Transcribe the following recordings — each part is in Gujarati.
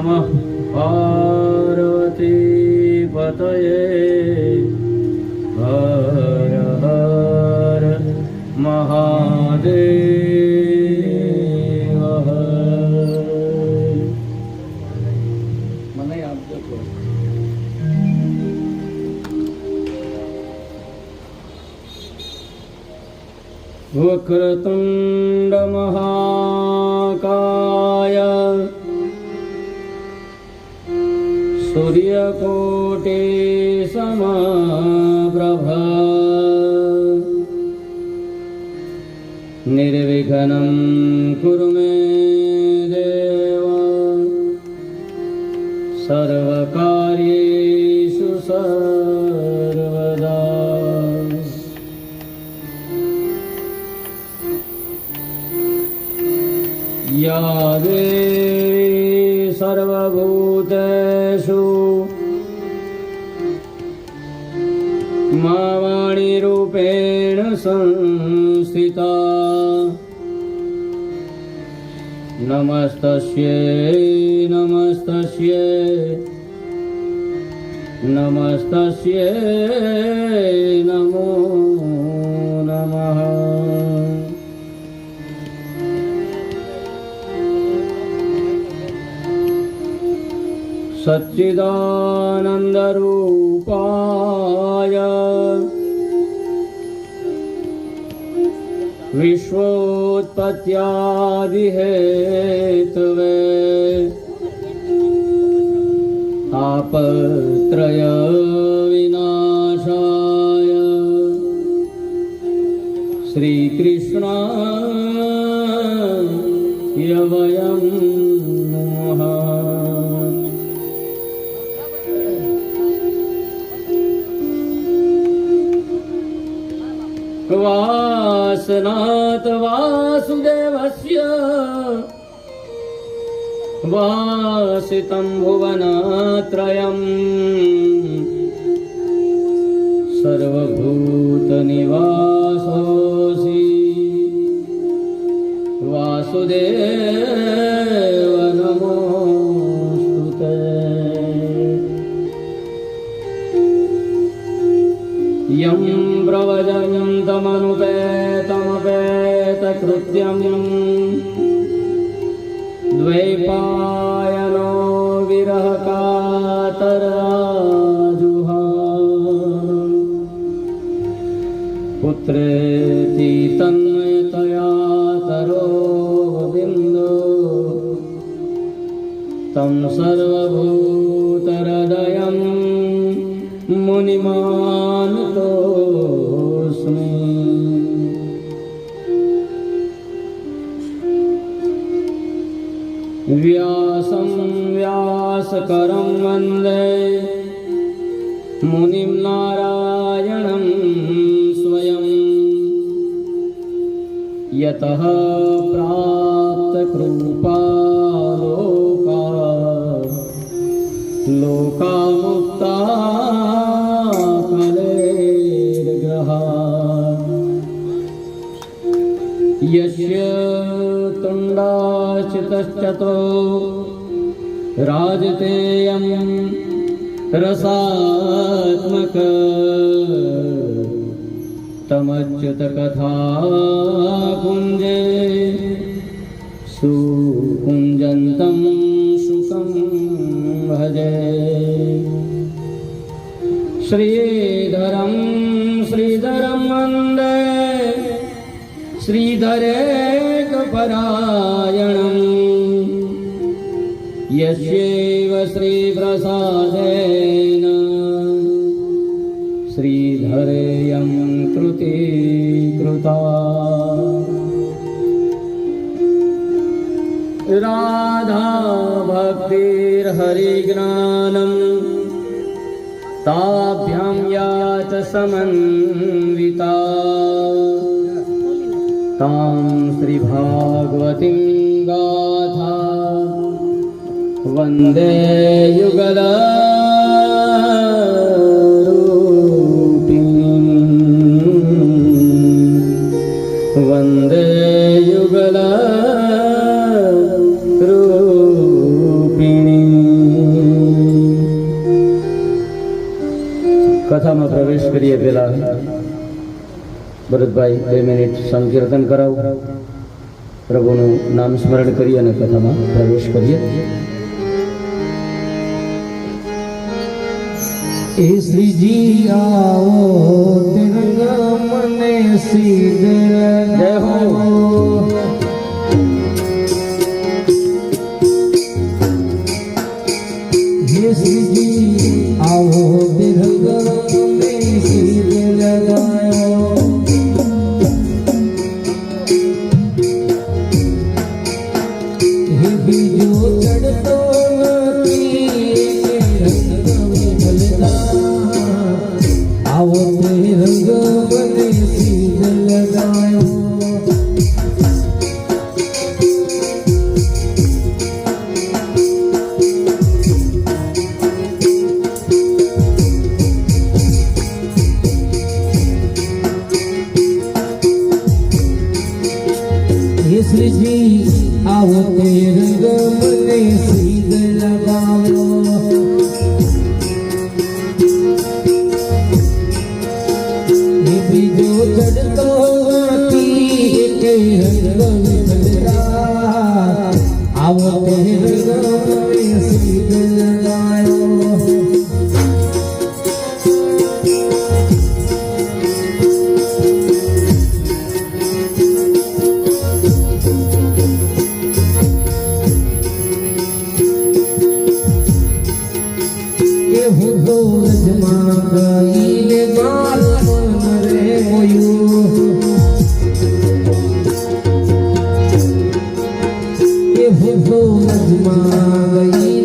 नमः पार्वती पतये हर हर महादेव મને આપજો વક્રતુંડ મહાકાય सूर्यकोटि समप्रभ निर्विघ्नं कुरु मे देव सर्वकार्येषु सर्वदा या देवी सर्वभूतेषु मावाणिरूपेण संस्थिता नमस्तस्यै नमस्तस्यै नमस्तस्यै नमो नमः। सच्चिदानन्दरूपाय विश्वोत्पत्त्यादिहेतवे तापत्रयविनाशाय श्रीकृष्णाय वयं नमः। वासनात् वासुदेवस्य वासितं भुवनत्रयम् सर्वभूतनिवासोऽसि वासुदेव नमोऽस्तुते। यं प्रव्रजन्तमनुपेतमपेतकृत्यं द्वैपायनो विरहकातराजुहाव पुत्रेति तन्मयतया तरोर्बिन्दो तं सर्वभूतहृदयं मुनिमानतोऽस्मि। व्यासं व्यासकरं वन्दे मुनिं नारायणं स्वयं यतः प्राप्तकृपा लोकामुक्ता यस्य तुण्डाश्चितश्चतो राजतेयं रसात्मक तमच्युतकथा कुञ्जे सुकुञ्जन्तं सुखं भजे। श्रीधरं श्रीधरं वन्दे श्रीधरेकपरायणं यस्यैव श्रीप्रसादेन श्रीधरेयं कृती कृता। राधा भक्तिर्हरिज्ञानं ताभ्यां याच समन्विता तां श्रीभागवतीं गाथा वन्दे युगलरूपिणीं वन्दे युगलरूपिणीं। કથામાં પ્રવેશ કરીએ પહેલા ભરતભાઈ 2 મિનિટ સંકીર્તન કરાવ, પ્રભુનું નામ સ્મરણ કરી અને કથામાં પ્રવેશ કરીએ. એ શ્રીજી આવો તિરંગા મને સીધે જય હો. હે શ્રીજી આવો તિરંગા મને સીધે લગાયો. હે બીજો ચડતો આવો રંગ મને સીધ લગાયો. હે શ્રીજી આવો રંગ મને સીધ લગાવ્યો. બીજો ચડતો આવો સીધ લગાયો. એ હું તો રજમાં ગઈને મારું એ ભૂખો નજમાં ગઈ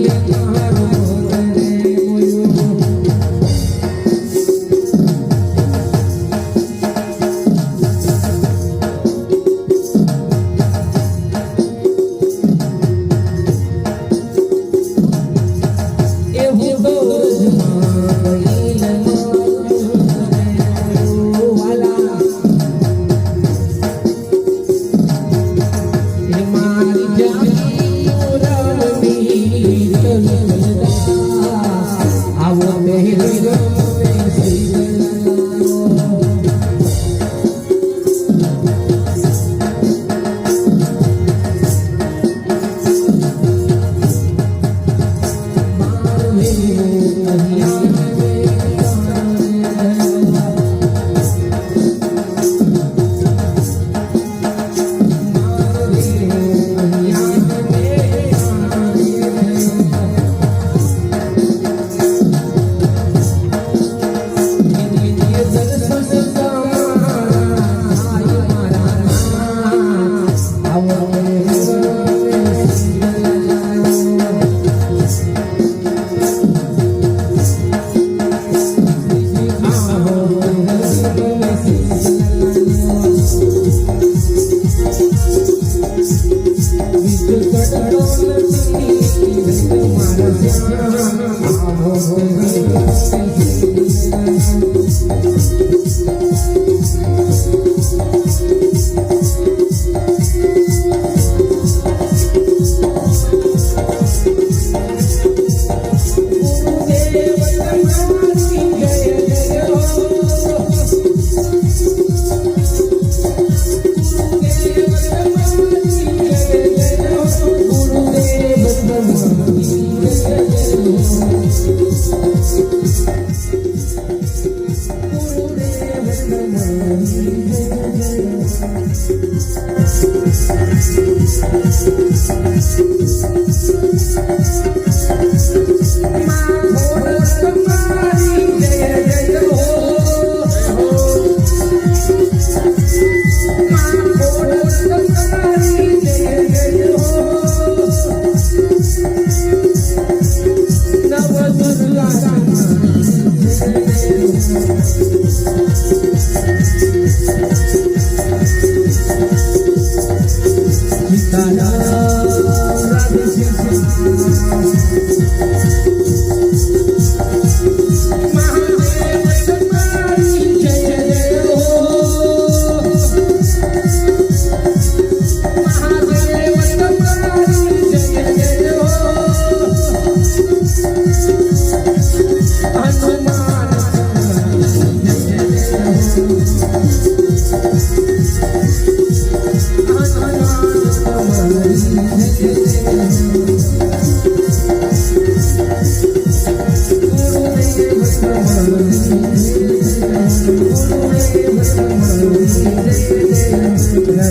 સીતારામ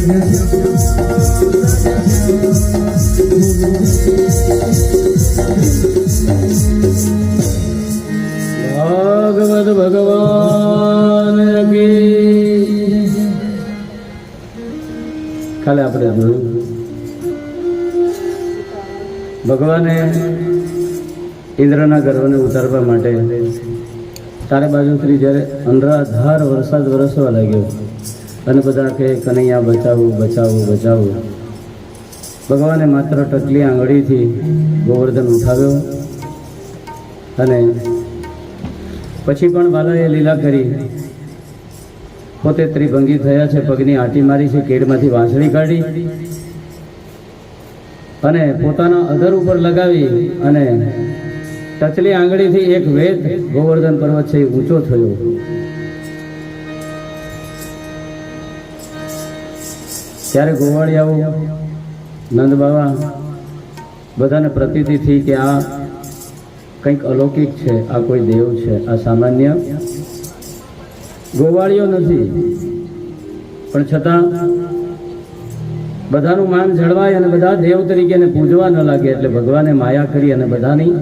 ભાગવત ભગવાન કી. કાલે આપણે જોયું ભગવાને ઇન્દ્રના ગર્વને ઉતારવા માટે ચારે બાજુથી જ્યારે અનરાધાર વરસાદ વરસવા લાગ્યો અને બધા કહે કનૈયા બચાવું બચાવું બચાવું, ભગવાને માત્ર ટકલી આંગળીથી ગોવર્ધન ઉઠાવ્યો અને પછી પણ બાલાએ લીલા કરી. પોતે ત્રિભંગી થયા છે, પગની આંટી મારી છે, કેડમાંથી વાંસળી કાઢી અને પોતાના અધર ઉપર લગાવી અને ટચલી આંગળીથી એક વેદ ગોવર્ધન પર્વત છે એ ઊંચો થયો. ત્યારે ગોવાળિયાઓ નંદ બાબા બધાને પ્રતીતિ થઈ કે આ કંઈક અલૌકિક છે, આ કોઈ દેવ છે, આ સામાન્ય ગોવાળિયો નથી. પણ છતાં બધાનું માન જળવાય અને બધા દેવ તરીકે એને પૂજવા ન લાગે એટલે ભગવાને માયા કરી અને બધાની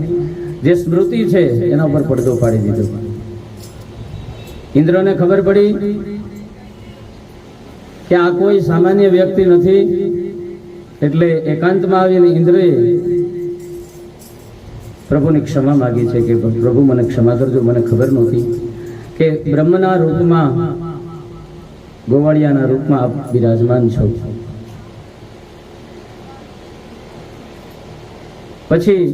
જે સ્મૃતિ છે એના ઉપર પડદો પાડી દીધો. ઇન્દ્રને ખબર પડી કે આ કોઈ સામાન્ય વ્યક્તિ નથી એટલે એકાંતમાં આવીને ઇન્દ્રએ પ્રભુની ક્ષમા માગી છે કે પ્રભુ મને ક્ષમા કરજો, મને ખબર નહોતી કે બ્રહ્મના રૂપમાં ગોવાળિયાના રૂપમાં આપ બિરાજમાન છો. પછી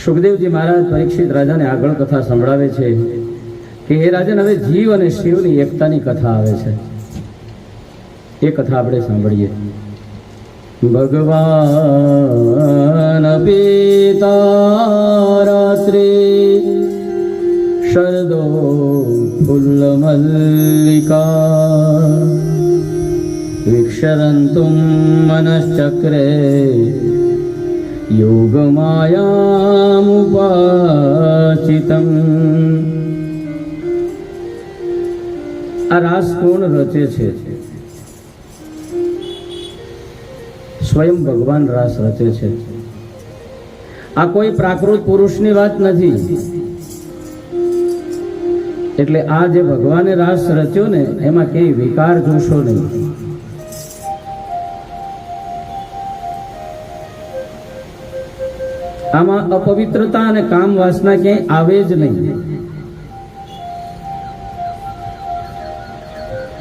સુખદેવજી મહારાજ પરીક્ષિત રાજાને આગળ કથા સંભળાવે છે કે હે રાજન, હવે જીવ અને શિવની એકતાની કથા આવે છે. એ કથા આપણે સાંભળીએ. ભગવાન પિતા રાત્રે શરદો ફુલ્લ મલ્લિકા વિક્ષરંતુમ મનશ્ચક્રે યોગમાયામુપાચિતમ. આ રાસ કોણ રચે છે? સ્વયં ભગવાન રાસ રચે છે. આ કોઈ પ્રાકૃત પુરુષની વાત નથી. એટલે આ જે ભગવાને રાસ રચ્યો ને એમાં કઈ વિકાર જોશો નહીં. આમાં અપવિત્રતા અને કામ વાસના ક્યાંય આવે જ નહીં.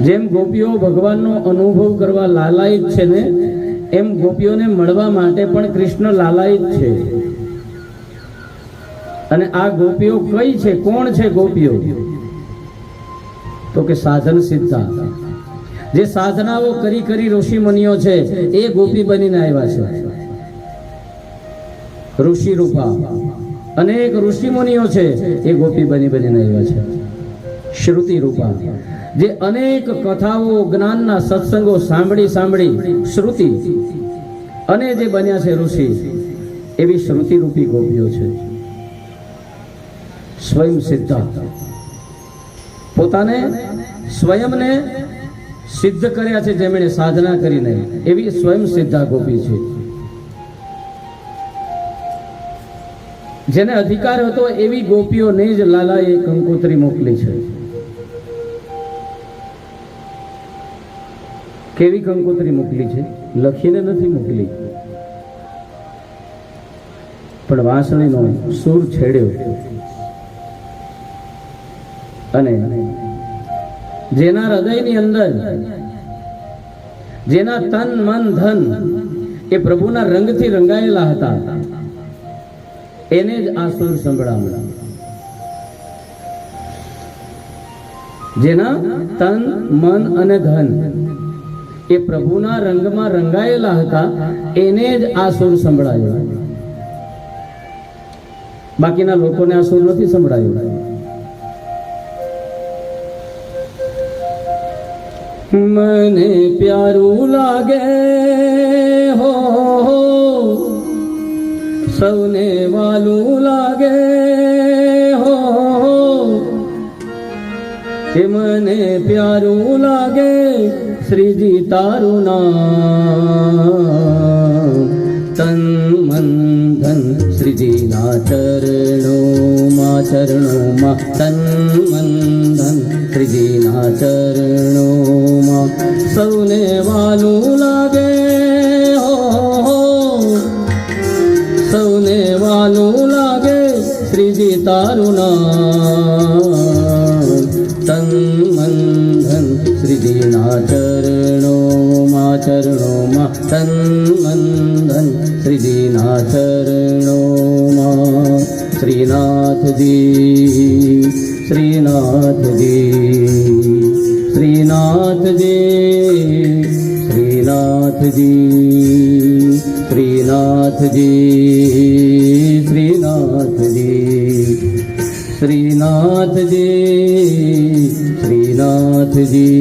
જેમ ગોપીઓ ભગવાનનો અનુભવ કરવા લાલાયિત છે ને, એમ ગોપીઓને મળવા માટે પણ કૃષ્ણ લાલાયિત છે. અને આ ગોપીઓ કઈ છે? કોણ છે ગોપીઓ? તો કે સાધન સિદ્ધા. જે સાધનાઓ કરી કરી ઋષિ મુનિઓ છે એ ગોપી બનીને આવ્યા છે. ઋષિ રૂપા અનેક ઋષિ મુનિઓ છે એ ગોપી બનીને આવ્યા છે. શ્રુતિ રૂપા જે અનેક કથાઓ જ્ઞાનના સત્સંગો સાંભળી સાંભળી શ્રુતિ અને જે બન્યા છે ઋષિ, એવી શ્રુતિ રૂપી ગોપીઓ છે. સ્વયં સિદ્ધા, પોતાને સ્વયંને સિદ્ધ કર્યા છે જેમણે સાધના કરીને, એવી સ્વયં સિદ્ધા ગોપી છે. જેને અધિકાર હતો એવી ગોપીઓને જ લાલાએ કંકોત્રી મોકલી છે. કેવી કંકોત્રી મોકલી છે? લખીને નથી મોકલી, પણ વાંસળીનો સૂર છેડ્યો અને જેના હૃદયની અંદર, જેના તન મન ધન એ પ્રભુના રંગથી રંગાયેલા હતા, એને જ આ સૂર સંભળાવ્યા. જેના તન મન અને ધન એ પ્રભુના રંગમાં રંગાયેલા હતા, એને જ આ સૂર સંભળાયો. બાકીના લોકોને આ સૂર નથી સંભળાયો. મને પ્યારું લાગે હો, સૌને વાલું લાગે હો, એ મને પ્યારું લાગે શ્રીજી તારું નામ. તન મન ધન શ્રીજીના ચરણોમાં તન મન ધન શ્રીજીના ચરણોમાં સૌને વાલું લાગે હો, સૌને વાલું લાગે શ્રીજી તારું નામ. તન મન ધન શ્રીજીના ચરણોમાં તન મન ધન શ્રીજીના ચરણોમાં. શ્રીનાથજી શ્રીનાથજી શ્રીનાથજી શ્રીનાથજી શ્રીનાથજી શ્રીનાથજી શ્રીનાથજી શ્રીનાથજી.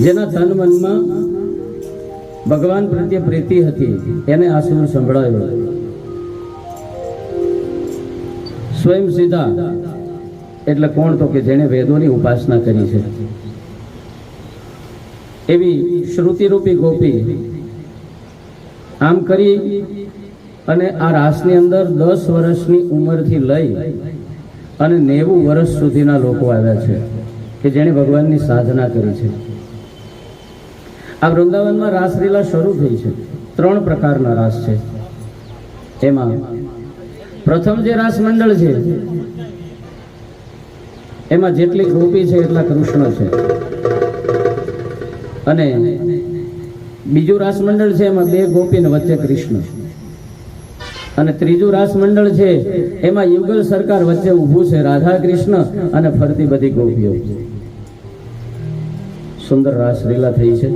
જેના તન મનમાં ભગવાન પ્રત્યે પ્રીતિ હતી એને આ સુર સંભળાયો. સ્વયં સીધા એટલે કોણ? તો કે જેણે વેદોની ઉપાસના કરી છે એવી શ્રુતિરૂપી ગોપી આમ કરી અને આ રાસની અંદર 10 વર્ષની ઉંમરથી લઈ અને 90 વર્ષ સુધીના લોકો આવ્યા છે કે જેણે ભગવાનની સાધના કરી છે. આ વૃંદાવનમાં રાસલીલા શરૂ થઈ છે. 3 પ્રકારના રાસ છે. એમાં પ્રથમ જે રાસ મંડળ છે એમાં જેટલી ગોપી છે એટલા કૃષ્ણ છે, અને બીજું રાસ મંડળ છે એમાં 2 ગોપી ને વચ્ચે કૃષ્ણ, અને ત્રીજું રાસ મંડળ છે એમાં યુગલ સરકાર વચ્ચે ઊભું છે રાધા કૃષ્ણ અને ફરતી બધી ગોપીઓ. સુંદર રાસ લીલા થઈ છે.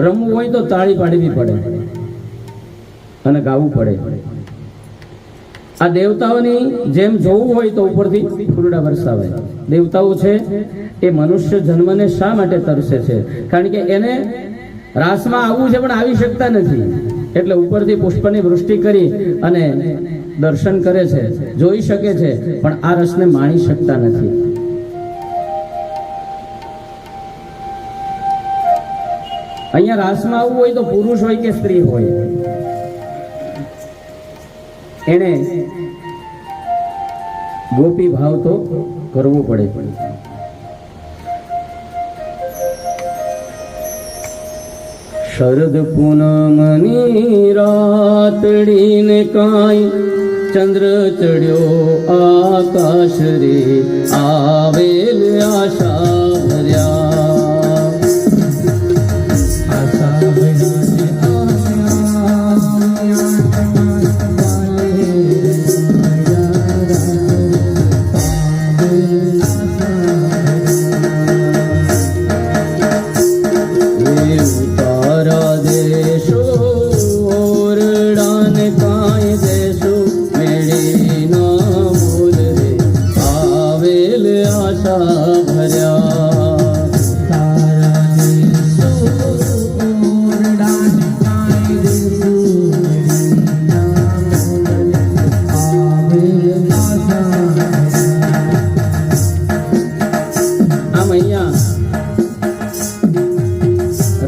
રમવું હોય તો તાળી પાડવી પડે અને ગાવું પડે. આ દેવતાઓની જેમ જોવું હોય તો ઉપરથી ફૂલડા વરસાવે. દેવતાઓ છે એ મનુષ્ય જન્મને શા માટે તરસે છે? કારણ કે એને રાસમાં આવવું છે પણ આવી શકતા નથી, એટલે ઉપરથી પુષ્પની વૃષ્ટિ કરી અને દર્શન કરે છે, જોઈ શકે છે, પણ આ રસને માણી શકતા નથી. અહીંયા રાસમાં આવવું હોય તો પુરુષ હોય કે સ્ત્રી હોય, એને ગોપી ભાવ તો કરવો પડે. શરદ પૂનમની રાતડીને કાંઈ ચંદ્ર ચડ્યો આકાશ રે, આવેલ આશા ભર્યા.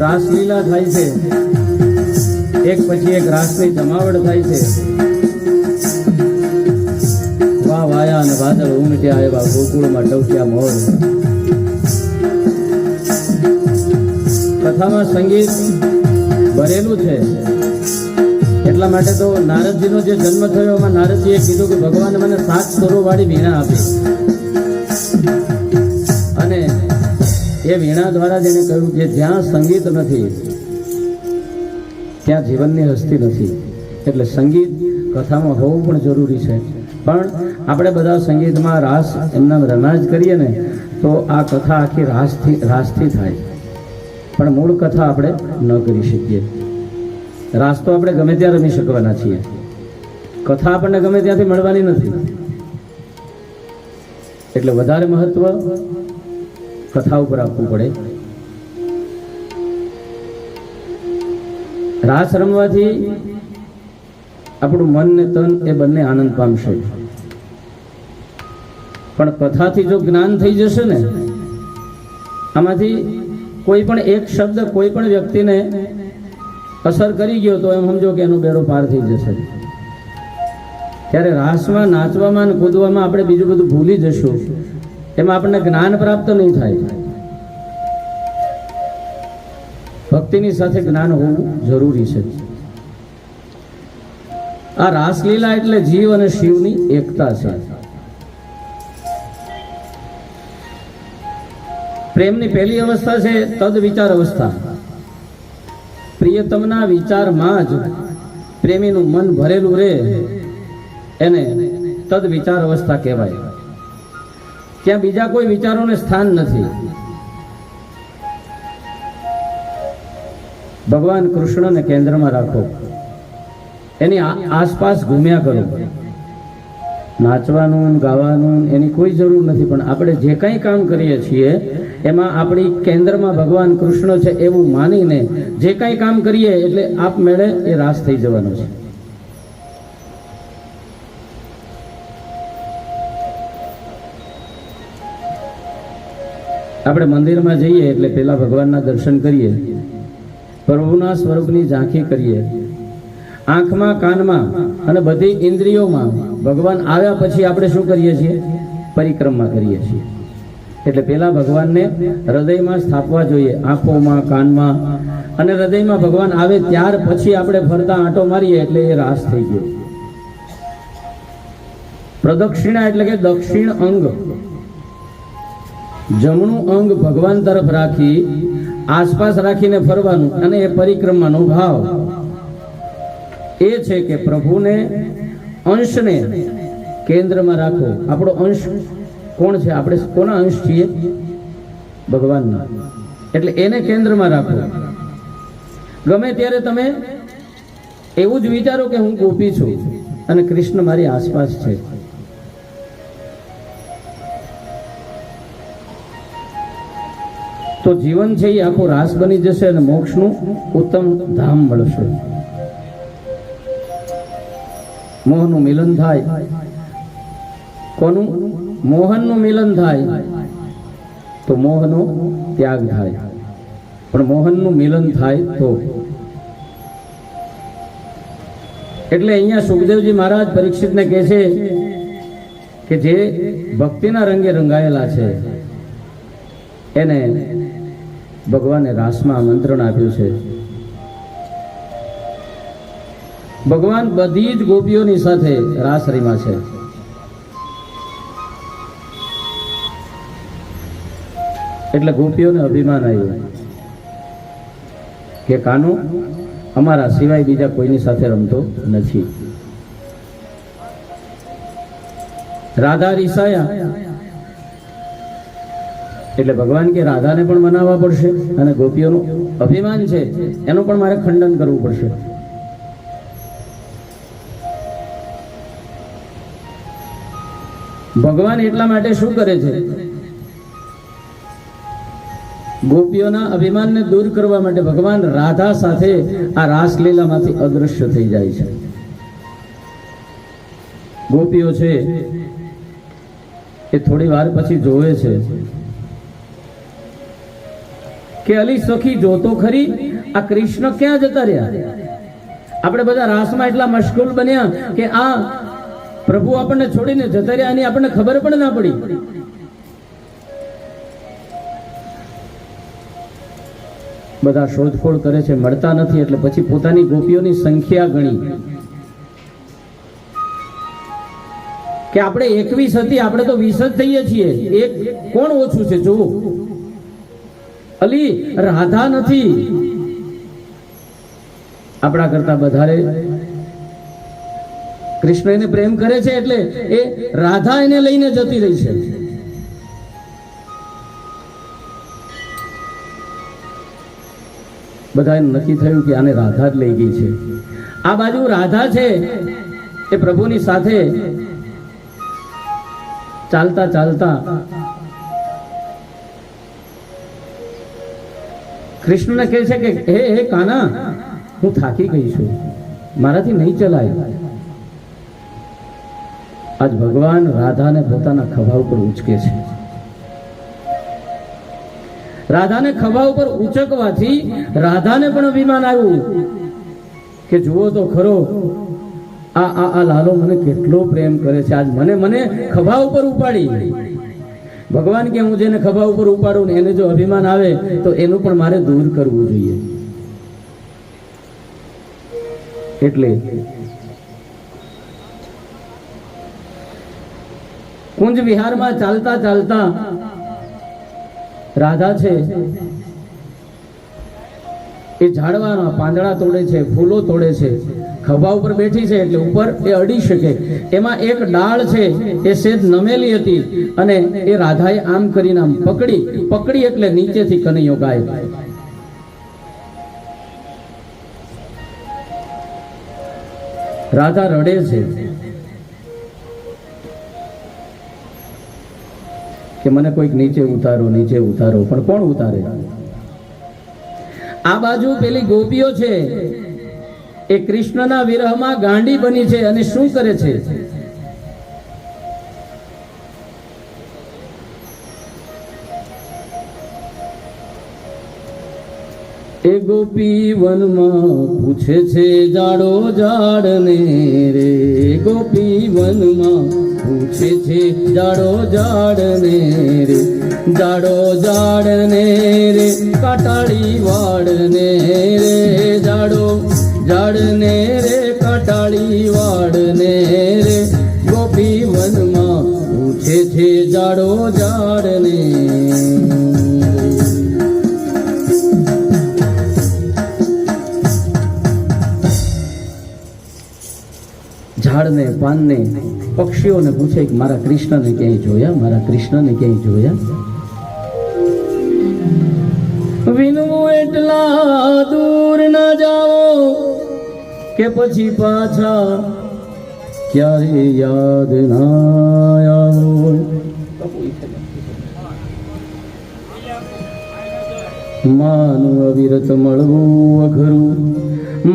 રાસલીલા થાય છે, એક પછી એક રાસની જમાવટ થાય છે. વાહ વાયા અને વાદળ ઉમટ્યા એવા ગોકુળમાં ટવક્યા મોર. કથામાં સંગીત ભરેલું છે. એટલા માટે તો નારદજીનો જે જન્મ થયો એમાં નારદજીએ કીધું કે ભગવાન મને 7 સ્વરોવાળી વીણા આપી, અને એ વીણા દ્વારા જેને કહ્યું કે જ્યાં સંગીત નથી ત્યાં જીવનની હસ્તી નથી. એટલે સંગીત કથામાં હોવું પણ જરૂરી છે. પણ આપણે બધા સંગીતમાં રાસ એમના રમાજ કરીએ ને તો આ કથા આખી રાસથી થાય, પણ મૂળ કથા આપણે ન કરી શકીએ. રાસ તો આપણે ગમે ત્યાં રમી શકવાના છીએ, કથા આપણને ગમે ત્યાંથી મળવાની નથી. એટલે વધારે મહત્વ કથા ઉપર આપવું પડે. રાસ રમવાથી આપણું મન ને તન એ બંને આનંદ પામશે. પણ કથાથી જો જ્ઞાન થઈ જશે ને, આમાંથી કોઈ પણ એક શબ્દ કોઈ પણ વ્યક્તિને અસર કરી ગયો તો એમ સમજો કે એનો બેડો પાર થઈ જશે. ત્યારે રાસમાં, નાચવામાં અને કૂદવામાં આપણે બીજું બધું ભૂલી જશું, એમાં આપણને જ્ઞાન પ્રાપ્ત નહીં થાય. ભક્તિની સાથે જ્ઞાન હોવું જરૂરી છે. આ રાસલીલા એટલે જીવ અને શિવની એકતા છે. પ્રેમની પહેલી અવસ્થા છે તદ વિચાર અવસ્થા. પ્રિયતમના વિચારમાં જ પ્રેમીનું મન ભરેલું રહે એને તદ વિચાર અવસ્થા કહેવાય. ત્યાં બીજા કોઈ વિચારોને સ્થાન નથી. ભગવાન કૃષ્ણને કેન્દ્રમાં રાખો, એની આસપાસ ઘૂમ્યા કરો. નાચવાનું, ગાવાનું એની કોઈ જરૂર નથી, પણ આપણે જે કંઈ કામ કરીએ છીએ એમાં આપણી કેન્દ્રમાં ભગવાન કૃષ્ણ છે એવું માનીને જે કંઈ કામ કરીએ એટલે આપમેળે એ રાસ થઈ જવાનો છે. આપણે મંદિરમાં જઈએ એટલે પેલા ભગવાનના દર્શન કરીએ, પ્રભુના સ્વરૂપની ઝાંખી કરીએ, આંખમાં, કાનમાં અને બધી ઇન્દ્રિયોમાં ભગવાન આવ્યા પછી આપણે શું કરીએ છીએ? પરિક્રમા કરીએ છીએ. એટલે પેલા ભગવાનને હૃદયમાં સ્થાપવા જોઈએ, આંખોમાં, કાનમાં અને હૃદયમાં ભગવાન આવે ત્યાર પછી આપણે ફરતા આંટો મારીએ એટલે એ રાસ થઈ ગયો. પ્રદક્ષિણા એટલે કે દક્ષિણ અંગ, જમણું અંગ ભગવાન તરફ રાખી આસપાસ રાખીને ફરવાનું, અને એ પરિક્રમાનો ભાવ એ છે કે પ્રભુને, અંશને કેન્દ્રમાં રાખો. આપણો અંશ કોણ છે? આપણે કોના અંશ છીએ? ભગવાનના. એટલે એને કેન્દ્રમાં રાખો. ગમે ત્યારે તમે એવું જ વિચારો કે હું ગોપી છું અને કૃષ્ણ મારી આસપાસ છે. તો જીવન છે એ આખો રાસ બની જશે અને મોક્ષનું ઉત્તમ ધામ મળશે. મોહનું મિલન થાય. કોનું? મોહનનું મિલન થાય તો મોહનો ત્યાગ થાય, પણ મોહનનું મિલન થાય તો. એટલે અહીંયા સુખદેવજી મહારાજ પરીક્ષિતને કહે છે કે જે ભક્તિના રંગે રંગાયેલા છે એને ભગવાને રાસમાં આમંત્રણ આપ્યું છે. ભગવાન બધી જ ગોપીઓની સાથે રાસ રમ્યા છે. એટલે ગોપીઓને અભિમાન આવ્યું કે કાનો અમારા સિવાય બીજા કોઈની સાથે રમતો નથી. રાધા રીસાયા એટલે ભગવાન કે રાધાને પણ મનાવવા પડશે, અને ગોપીઓનું અભિમાન છે એનું પણ મારે ખંડન કરવું પડશે. ભગવાન એટલા માટે શું કરે છે? ગોપીઓના અભિમાનને દૂર કરવા માટે ભગવાન રાધા સાથે આ રાસલીલામાંથી અદૃશ્ય થઈ જાય છે. ગોપીઓ છે એ થોડી વાર પછી જોવે છે કે અલી સખી જોતો ખરી આ કૃષ્ણ ક્યાં જતા રહ્યા? આપણે બધા રાસમાં એટલા મશગુલ બન્યા કે આ પ્રભુ આપણને છોડીને જતા રહ્યા એની આપણને ખબર પણ ના પડી. બધા શોધખોળ કરે છે, મળતા નથી. એટલે પછી પોતાની ગોપીઓની સંખ્યા ગણી કે આપણે 21 હતી, આપણે તો 20 જ થઈએ છીએ, એક કોણ ઓછું છે? જોવો અલી રાધા નથી, આપણા કરતા વધારે કૃષ્ણ એને પ્રેમ કરે છે એટલે એ રાધા એને લઈને જતી રહી છે. બધા નક્કી થયું કે આને રાધા જ લઈ ગઈ છે. આ બાજુ રાધા છે એ પ્રભુની સાથે ચાલતા ચાલતા કૃષ્ણને કહે છે કે હે કાના, હું થાકી ગઈ છું, મારાથી નહીં ચલાય. આજ ભગવાન રાધાને પોતાના ખભા ઉપર ઉચકે છે. રાધાને ખભા ઉપર ઉચકવાથી રાધાને પણ અભિમાન આવ્યું કે જુઓ તો ખરો આ લાલો મને કેટલો પ્રેમ કરે છે. આજ મને ખભા ઉપર ઉપાડી. ભગવાન કે હું જેને ખભા ઉપર ઉપાડું ને એને જો અભિમાન આવે તો એનું પણ મારે દૂર કરવું જોઈએ. એટલે કુંજ વિહારમાં ચાલતા ચાલતા રાધા છે એ ઝાડવાના પાંદડા તોડે છે, ફૂલો તોડે છે. ખભા ઉપર બેઠી છે એટલે ઉપર એ અડી શકે. એમાં એક ડાળ છે એ સેજ નમેલી હતી અને એ રાધાએ આમ કરીને આમ પકડી એટલે નીચેથી કનૈયો ગાય. રાધા રડે છે કે મને કોઈક નીચે ઉતારો. પણ કોણ ઉતારે? આ બાજુ પેલી ગોપીઓ છે એ કૃષ્ણના વિરહમાં ગાંડી બની છે અને શું કરે છે? એ ગોપી વનમાં પૂછે છે જાડો ઝાડને રે. ગોપી વનમાં પૂછે છે જાડો ઝાડને રે. જાડો ઝાડને રે કાટાળી વાડને રે. જાડો ઝાડને રે કાટાળી વાડને રે. ગોપી વનમાં પૂછે છે જાડો ઝાડને. ઝાડને પાનને પક્ષીઓને પૂછે કે મારા કૃષ્ણને ક્યાંય જોયા? મારા કૃષ્ણને ક્યાંય જોયા? વિનવું એટલા દૂર ના જાઓ કે પછી પાછા ક્યારે યાદ ના આવો. માનું અવિરત મળવું અઘરું,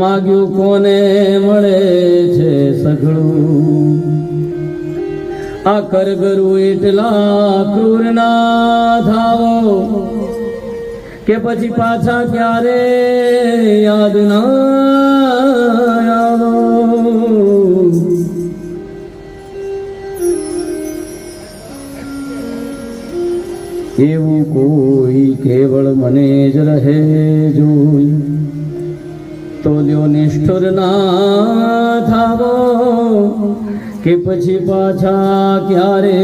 માગ્યું કોને મળે છે સઘળું. આ કરગરું એટલા ક્રૂર ના થાવો કે પછી પાછા ક્યારે યાદ ના આવો. એવું કોઈ કેવળ મને જ રહે જોઈ તો લ્યો નિષ્ઠુર ના થાવો કે પછી પાછા ક્યારે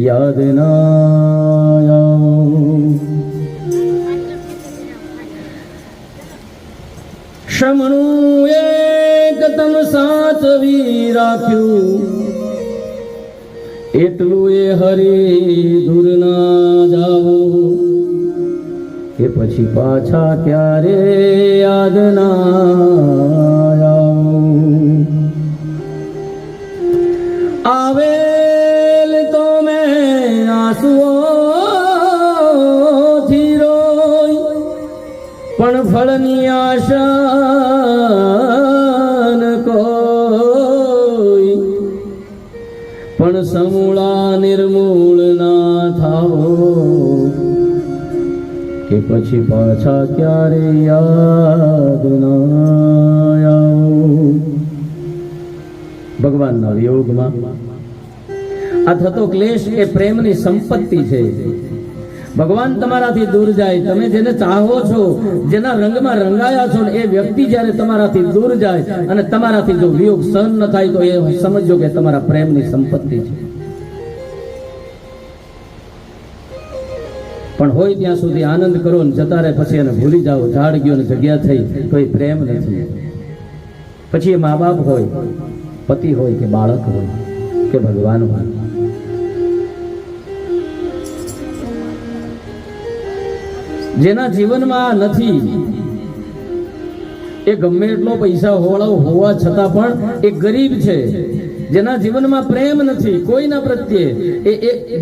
યાદ ના આવો. શમણું એક તમ સાચવી રાખ્યું એટલું એ હરી દૂર ના જાવો કે પછી પાછા ક્યારે યાદ ના આવો. આવેલ તો મેં આંસુઓથી રોઈ પણ ફળની આશા ન કોઈ. પણ સમૂળા નિર્મૂળ ના થાવો કે પછી પાછા ક્યારે યાદ ના આવો. ભગવાનના વિયોગમાં આ થતો ક્લેશ એ પ્રેમની સંપત્તિ છે. ભગવાન તમારાથી દૂર જાય, તમે જેને ચાહો છો, જેના રંગમાં રંગાયા છો, એ વ્યક્તિ જ્યારે તમારાથી દૂર જાય અને તમારાથી જો વિયોગ સહન ન થાય તો એ સમજો કે તમારા પ્રેમની સંપત્તિ છે. પણ હોય ત્યાં સુધી આનંદ કરો ને જતા રહે પછી એને ભૂલી જાઓ. ઝાડ ગયો ને જગ્યા થઈ તો એ પ્રેમ નથી. પછી એ મા બાપ હોય, પતિ હોય કે બાળક હોય કે ભગવાન હોય. જેના જીવનમાં નથી એ ગમે એટલો પૈસા હોવા છતાં પણ એ ગરીબ છે. જેના જીવનમાં પ્રેમ નથી કોઈના પ્રત્યે, એ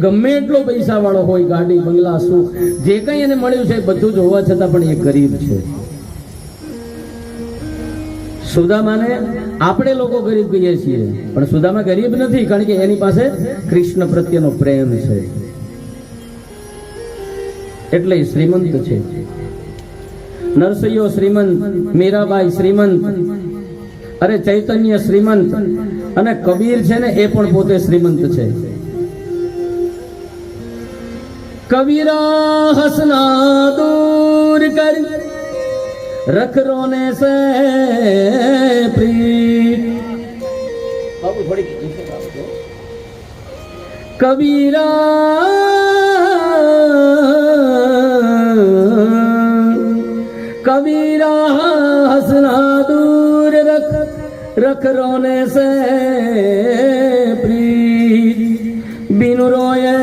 ગમે એટલો પૈસા વાળો હોય, ગાડી બંગલા સુખ જે કંઈ એને મળ્યું છે બધું જ હોવા છતાં પણ એ ગરીબ છે. સુદામાને આપણે લોકો ગરીબ કહીએ છીએ, પણ સુદામા ગરીબ નથી, કારણ કે એની પાસે કૃષ્ણ પ્રત્યેનો પ્રેમ છે, એટલે એ શ્રીમંત છે. નરસૈયો શ્રીમંત, મીરાબાઈ શ્રીમંત, અરે ચૈતન્ય શ્રીમંત, અને કબીર છે ને એ પણ પોતે શ્રીમંત છે. કબીરા હસના દૂર કર રખ રોને સે પ્રીત. કબીરા कबीरा हंसना दूर रख रोने से प्रीत बिनु रोए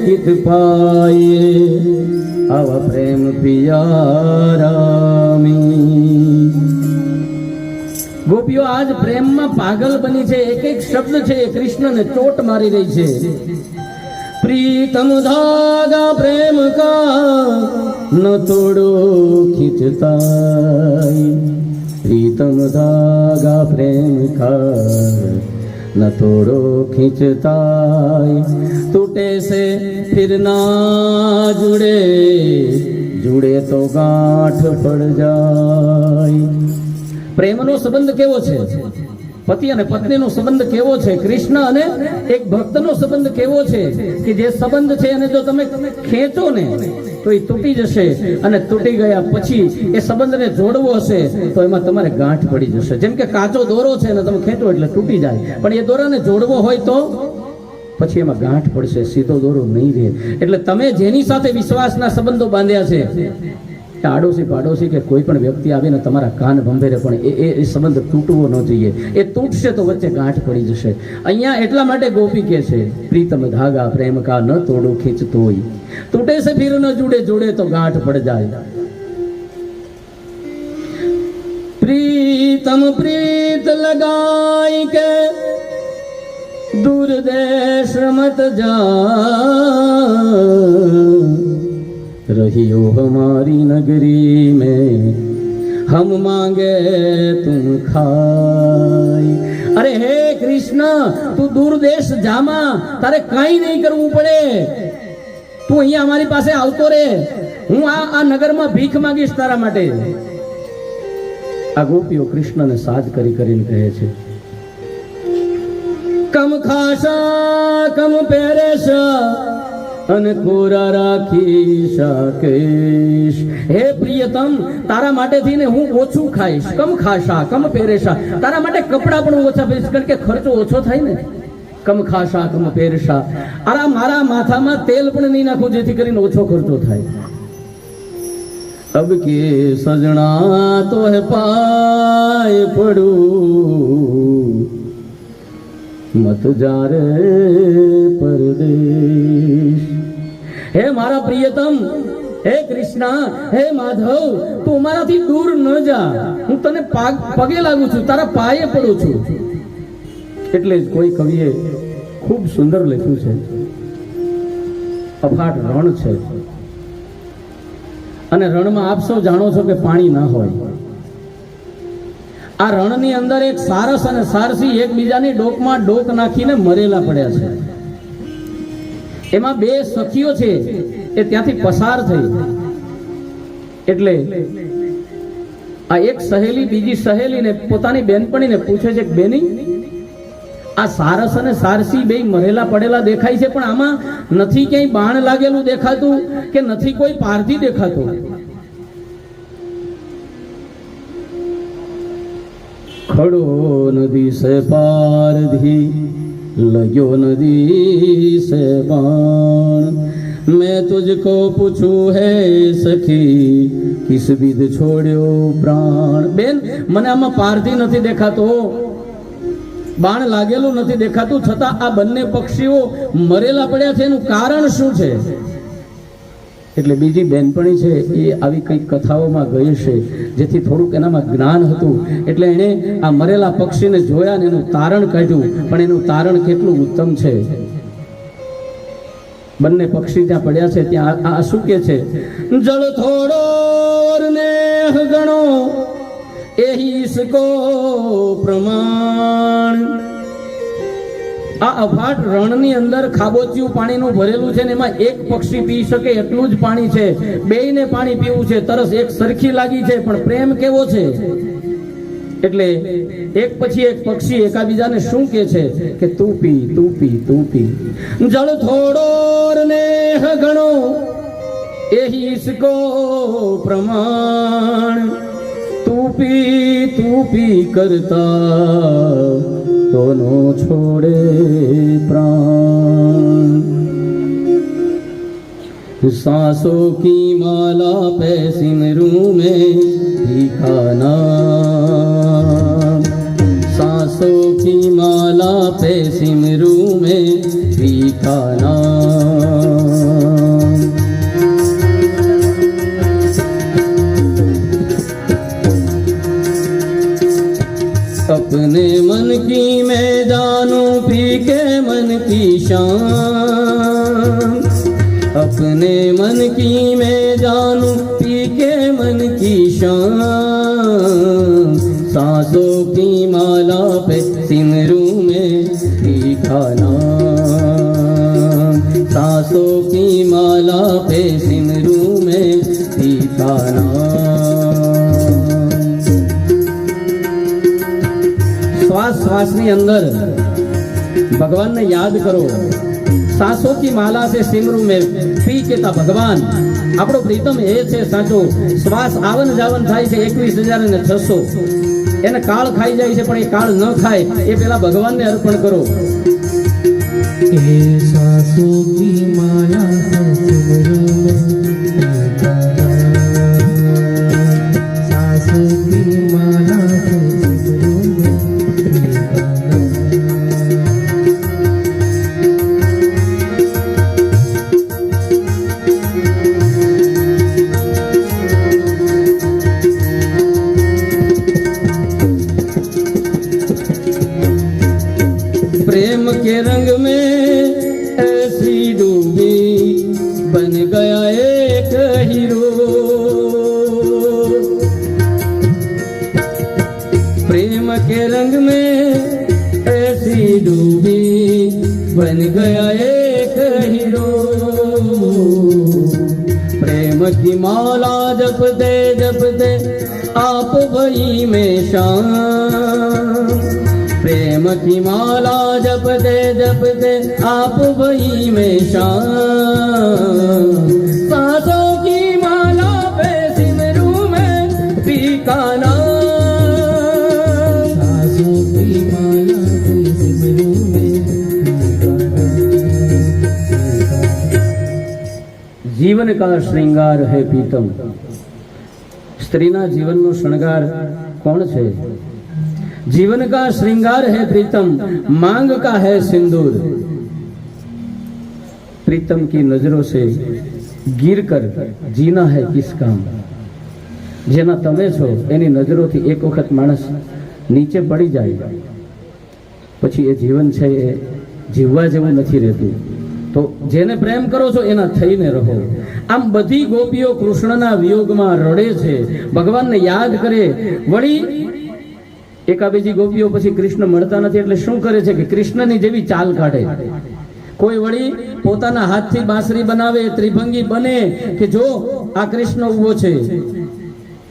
कित पाए आवा प्रेम पियारामी. ગોપીઓ આજ પ્રેમમાં પાગલ બની છે. એક એક શબ્દ છે એ કૃષ્ણને ચોટ મારી રહી છે. प्रीतम धागा प्रेम का न तोड़ो खींचताई. प्रीतम धागा प्रेम का न तोड़ो खींचताई. टूटे से फिर ना जुड़े, जुड़े तो गांठ पड़ જાય. પ્રેમનો સંબંધ કેવો છે? પતિ અને પત્નીનો સંબંધ કેવો છે? કૃષ્ણ અને એક ભક્તનો સંબંધ કેવો છે? કે જે સંબંધ છે એને જો તમે ખેંચો ને તો એ તૂટી જશે, અને તૂટી ગયા પછી એ સંબંધને જોડવો હશે તો એમાં તમારે ગાંઠ પડી જશે. જેમ કે કાચો દોરો છે ને તમે ખેંચો એટલે તૂટી જાય, પણ એ દોરાને જોડવો હોય તો પછી એમાં ગાંઠ પડશે, સીધો દોરો નહીં રહે. એટલે તમે જેની સાથે વિશ્વાસના સંબંધો બાંધ્યા છે, આડોશી પાડોશી કે કોઈ પણ વ્યક્તિ આવીને તમારા કાન ભંભેરે, પણ એ સંબંધ તૂટવો ન જોઈએ. એ તૂટશે તો વચ્ચે ગાંઠ પડી જશે. અહીંયા એટલા માટે ગોપી કહે છે, પ્રીતમ ધાગા પ્રેમ કા ન તોડો ખીંચતોય. તૂટે સે ફિર ન जुड़े, जुड़े तो गांठ पड़ जाए. प्रीतम प्रीत लगाई के दूर देश मत जा, रहियो हमारी नगरी में हम मांगे तुम खाई. अरे हे कृष्ण, તું દૂર દેશ જામાં, તારે કઈ નહીં કરવું પડે. તું અહીંયા અમારી પાસે આવતો રે, હું આ નગરમાં ભીખ માંગીશ તારા માટે. આ ગોપીઓ કૃષ્ણને સાજ કરી કરીને કહે છે, કમ ખાશા કમ પહેરેશા અને કોરા રાખી શાકેશ. હે પ્રિયતમ, તારા માટેથી ને હું ઓછું ખાઈશ. કમ ખાશા કમ પહેરેશા, તારા માટે કપડા પણ ઓછા પહેરીશ, કારણ કે ખર્ચો ઓછો થાય ને. કમ ખાશા કમ પહેરેશા, અરે મારા માથામાં તેલ પણ નહીં નાખું જેથી કરીને ઓછો ખર્ચો થાય. અબ કે સજણા તો હે પાય પડું, મત જા રે પરદેશ. હે મારા પ્રિયતમ, હે કૃષ્ણ, હે માધવ, તું મારાથી દૂર ન જા. હું તને પગે લાગુ છું, તારા પાયે પડું છું. એટલે જ કોઈ કવિએ ખૂબ સુંદર લખ્યું છે, અફાટ રણ છે અને રણમાં આપ સૌ જાણો છો કે પાણી ના હોય. આ રણની અંદર એક સારસ અને સારસી એકબીજાની ડોકમાં ડોક નાખીને મરેલા પડ્યા છે. એમાં બે સખીઓ છે એ ત્યાંથી પસાર થઈ. એટલે આ એક સહેલી બીજી સહેલીને પોતાની બેનપણીને પૂછે છે કે બેની, આ સારસ અને સારસી બે મરેલા પડેલા દેખાય છે, પણ આમાં નથી ક્યાંય બાણ લાગેલું દેખાતું કે નથી કોઈ પારધી દેખાતું. ખડો નદી સે પારધી લગ્યો નદી સે બાણ, मैं तुझको पूछूं है सखी किस विध छोड़्यो प्राण. બેન, મને આમાં પારધી નથી દેખાતો, બાણ લાગેલું નથી દેખાતું, છતાં આ બંને પક્ષીઓ મરેલા પડ્યા છે, એનું કારણ શું છે? એટલે બીજી બેનપણી છે એ આવી કઈ કથાઓમાં ગઈ છે જેથી થોડુંક એનામાં જ્ઞાન હતું. એટલે એણે આ મરેલા પક્ષીને જોયા ને એનું તારણ કાઢ્યું, પણ એનું તારણ કેટલું ઉત્તમ છે. બંને પક્ષી ત્યાં પડ્યા છે, ત્યાં આ શું કે છે, જળ થોડો ને ગણો એહી इसको प्रमाण। આ અફાટ રણની અંદર ખાબોચિયું પાણીનું ભરેલું છે ને એમાં એક પક્ષી પી શકે એટલું જ પાણી છે, બેયને પાણી પીવું છે, તરસ એક સરખી લાગી છે, પણ પ્રેમ કેવો છે? એટલે એક પછી એક પક્ષી એકાબીજાને શું કહે છે કે તું પી, તું પી, તું પી। જળ થોડો નેહ ઘણો એહી इसको प्रमाण। तू पी करता तो नो छोड़े प्राण। सांसों की माला पे सिमरूं में भीखा नाम। सांसों की माला पे सिमरूं में भीखा नाम। अपने मन की मैं जानूं पी के मन की शान। अपने मन की मैं जानूं पी के मन की शान। सांसों की माला पे सिमरूं में भीखा नाम। सांसों की माला पे सिमरूं में भीखा नाम। श्वास श्वासनी अंदर भगवान ने याद करो। सांसों की माला से सिमरू में पी केता भगवान આપણો પ્રીતમ એ છે સાચો। શ્વાસ આવન જાવન થાય છે 21,600, એને કાળ ખાઈ જાય છે, પણ એ કાળ ન ખાય એ પેલા ભગવાનને અર્પણ કરો। એ सांसों की माला से सिमरूं में भीखा नाम। सांसों की माला से सिमरूं में भीखा नाम। प्रेम के रंग में ऐसी डूबी बन गया एक हीरो। प्रेम के रंग में ऐसी डूबी बन गया एक हीरो। प्रेम की माला जपते जपते आप वही में शाम। प्रेम की माला जपते जपते आप वही में शाम। सांसों की माला पे सिमरूं में भीखा नाम। सांसों की माला पे सिमरूं में भीखा नाम। जीवन का श्रृंगार है प्रीतम। स्त्रीना जीवनનો શણગાર કોણ છે? जीवन का श्रृंगार है प्रीतम, मांग का है सिंदूर। प्रीतम की नजरों से गिर कर जीना है किस काम। जेना तमे छो एनी नजरोथी एक वखत माणस नीचे पड़ी जाए પછી એ જીવન છે એ જીવવા જેવું નથી રહેતું। તો જેને પ્રેમ કરો છો એના થઈને રહો। આમ બધી ગોપીઓ કૃષ્ણના વિયોગમાં રડે છે, ભગવાનને યાદ કરે। વળી એકાબીજી ગોપીઓ પછી કૃષ્ણ મળતા નથી એટલે શું કરે છે કે કૃષ્ણની જેવી ચાલ કાઢે। કોઈ વળી પોતાના હાથથી બાંસરી બનાવે, ત્રિભંગી બને કે જો આ કૃષ્ણ ઉભો છે।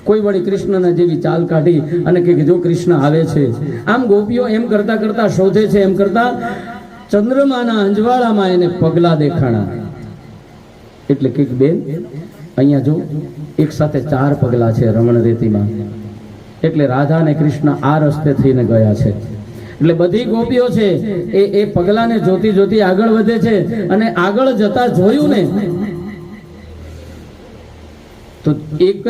કોઈ વળી કૃષ્ણના જેવી ચાલ કાઢી અને કે જો કૃષ્ણ આવે છે। આમ ગોપીઓ એમ કરતા કરતા શોધે છે। એમ કરતા ચંદ્રમાના અંજવાળામાં એને પગલા દેખાણા। એટલે કે બેન અહીંયા જો એક સાથે 4 પગલા છે રમણ રેતીમાં। એટલે રાધા અને કૃષ્ણ આ રસ્તે થઈને ગયા છે। એટલે બધી ગોપીઓ છે એ પગલાને જોતી જોતી આગળ વધે છે। અને આગળ જતા જોયું ને તો એક જ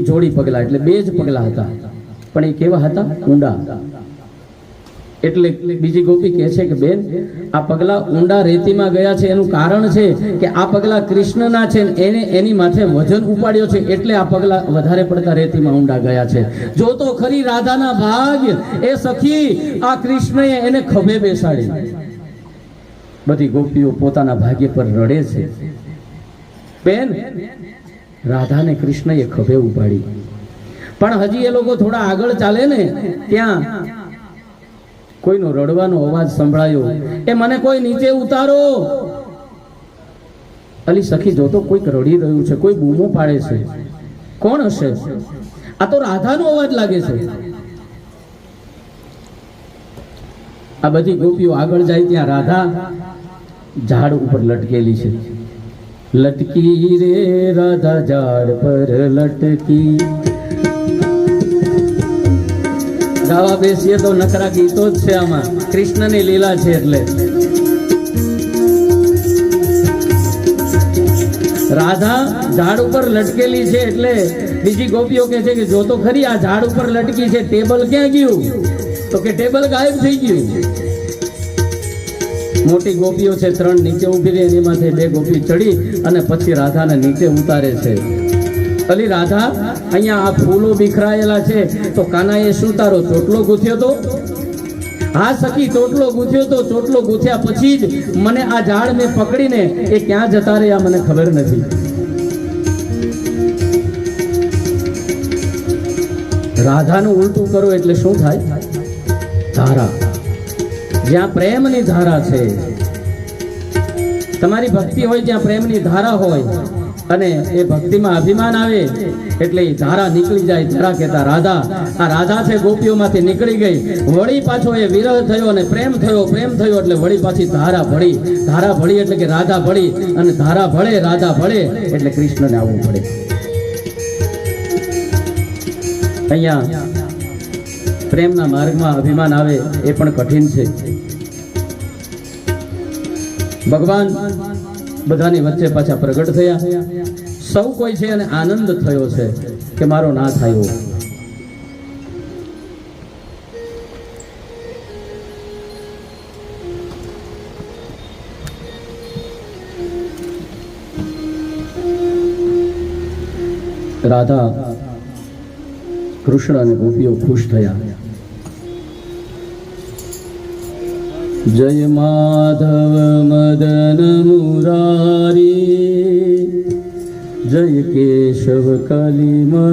જોડી પગલા, એટલે 2 જ પગલા હતા, પણ એ કેવા હતા? ઊંડા। એટલે બીજી ગોપી કહે છે કે બેન આ પગલા ઊંડા રેતીમાં ગયા છે। એનું કારણ છે કે આ પગલા કૃષ્ણના છે, એને એની માથે વજન ઉપાડ્યો છે, એટલે આ પગલા વધારે પડતા રેતીમાં ઊંડા ગયા છે। જો તો ખરી રાધાના ભાગ્ય એ સખી આ કૃષ્ણએ એને ખભે બેસાડી। બધી ગોપીઓ પોતાના ભાગ્ય પર રડે છે। બેન રાધાને કૃષ્ણએ ખભે ઉપાડી। પણ હજી એ લોકો થોડા આગળ ચાલે ને ત્યાં કોઈનો રડવાનો અવાજ સંભળાયો, એ મને કોઈ નીચે ઉતારો. અલી સખી જોતો કોઈક રડી રહ્યું છે, કોઈ બૂમો પાડે છે. કોણ હશે? આ તો રાધાનો અવાજ લાગે છે. આ બધી ગોપીઓ આગળ જાય ત્યાં રાધા ઝાડ ઉપર લટકેલી છે. લટકી રે રાધા ઝાડ પર લટકી. ગાવા બેસીએ તો નકરા ગીતો જ છે આમાં, કૃષ્ણની લીલા છે. એટલે રાધા ઝાડ ઉપર લટકેલી છે એટલે બીજી ગોપીઓ કહે છે કે જો તો ખરી આ ઝાડ ઉપર લટકી છે, ટેબલ ક્યાં ગયું? તો કે ટેબલ ગાયબ થઈ ગયું. મોટી ગોપીઓ છે 3 નીચે ઊભી રહી, એની માથે 2 ગોપી ચડી અને પછી રાધાને નીચે ઉતારે છે. અલી રાધા, અહીંયા આ ફૂલો બિખરાયેલા છે તો કાનાએ શું તારો ચોટલો ગૂંથ્યો તો? હા સખી, ચોટલો ગૂંથ્યો તો. ચોટલો ગૂંથ્યા પછી જ મને આ ઝાડ મેં પકડીને એ ક્યાં જતા રહ્યા મને ખબર નથી. રાધાનું ઉલટું કરો એટલે શું થાય? ધારા. જ્યાં પ્રેમની ધારા છે, તમારી ભક્તિ હોય ત્યાં પ્રેમની ધારા હોય અને એ ભક્તિમાં અભિમાન આવે એટલે એ ધારા નીકળી જાય. જરા કહેતા રાધા, આ રાધા છે ગોપીઓમાંથી નીકળી ગઈ. વળી પાછો એ વિરહ થયો અને પ્રેમ થયો એટલે વળી પાછી ધારા ભળી. ધારા ભળી એટલે કે રાધા ભળી, અને ધારા ભળે રાધા ભળે એટલે કૃષ્ણને આવવું પડે. અહીંયા પ્રેમના માર્ગમાં અભિમાન આવે એ પણ કઠિન છે. ભગવાન બધાની વચ્ચે પાછા પ્રગટ થયા. સૌ કોઈ છે અને આનંદ થયો છે કે મારો નાથ આવ્યો. રાધા, કૃષ્ણ અને ગોપીઓ ખુશ થયા. જય માધવ મદન મુરારી, જય કેશવ કલિમલહારી.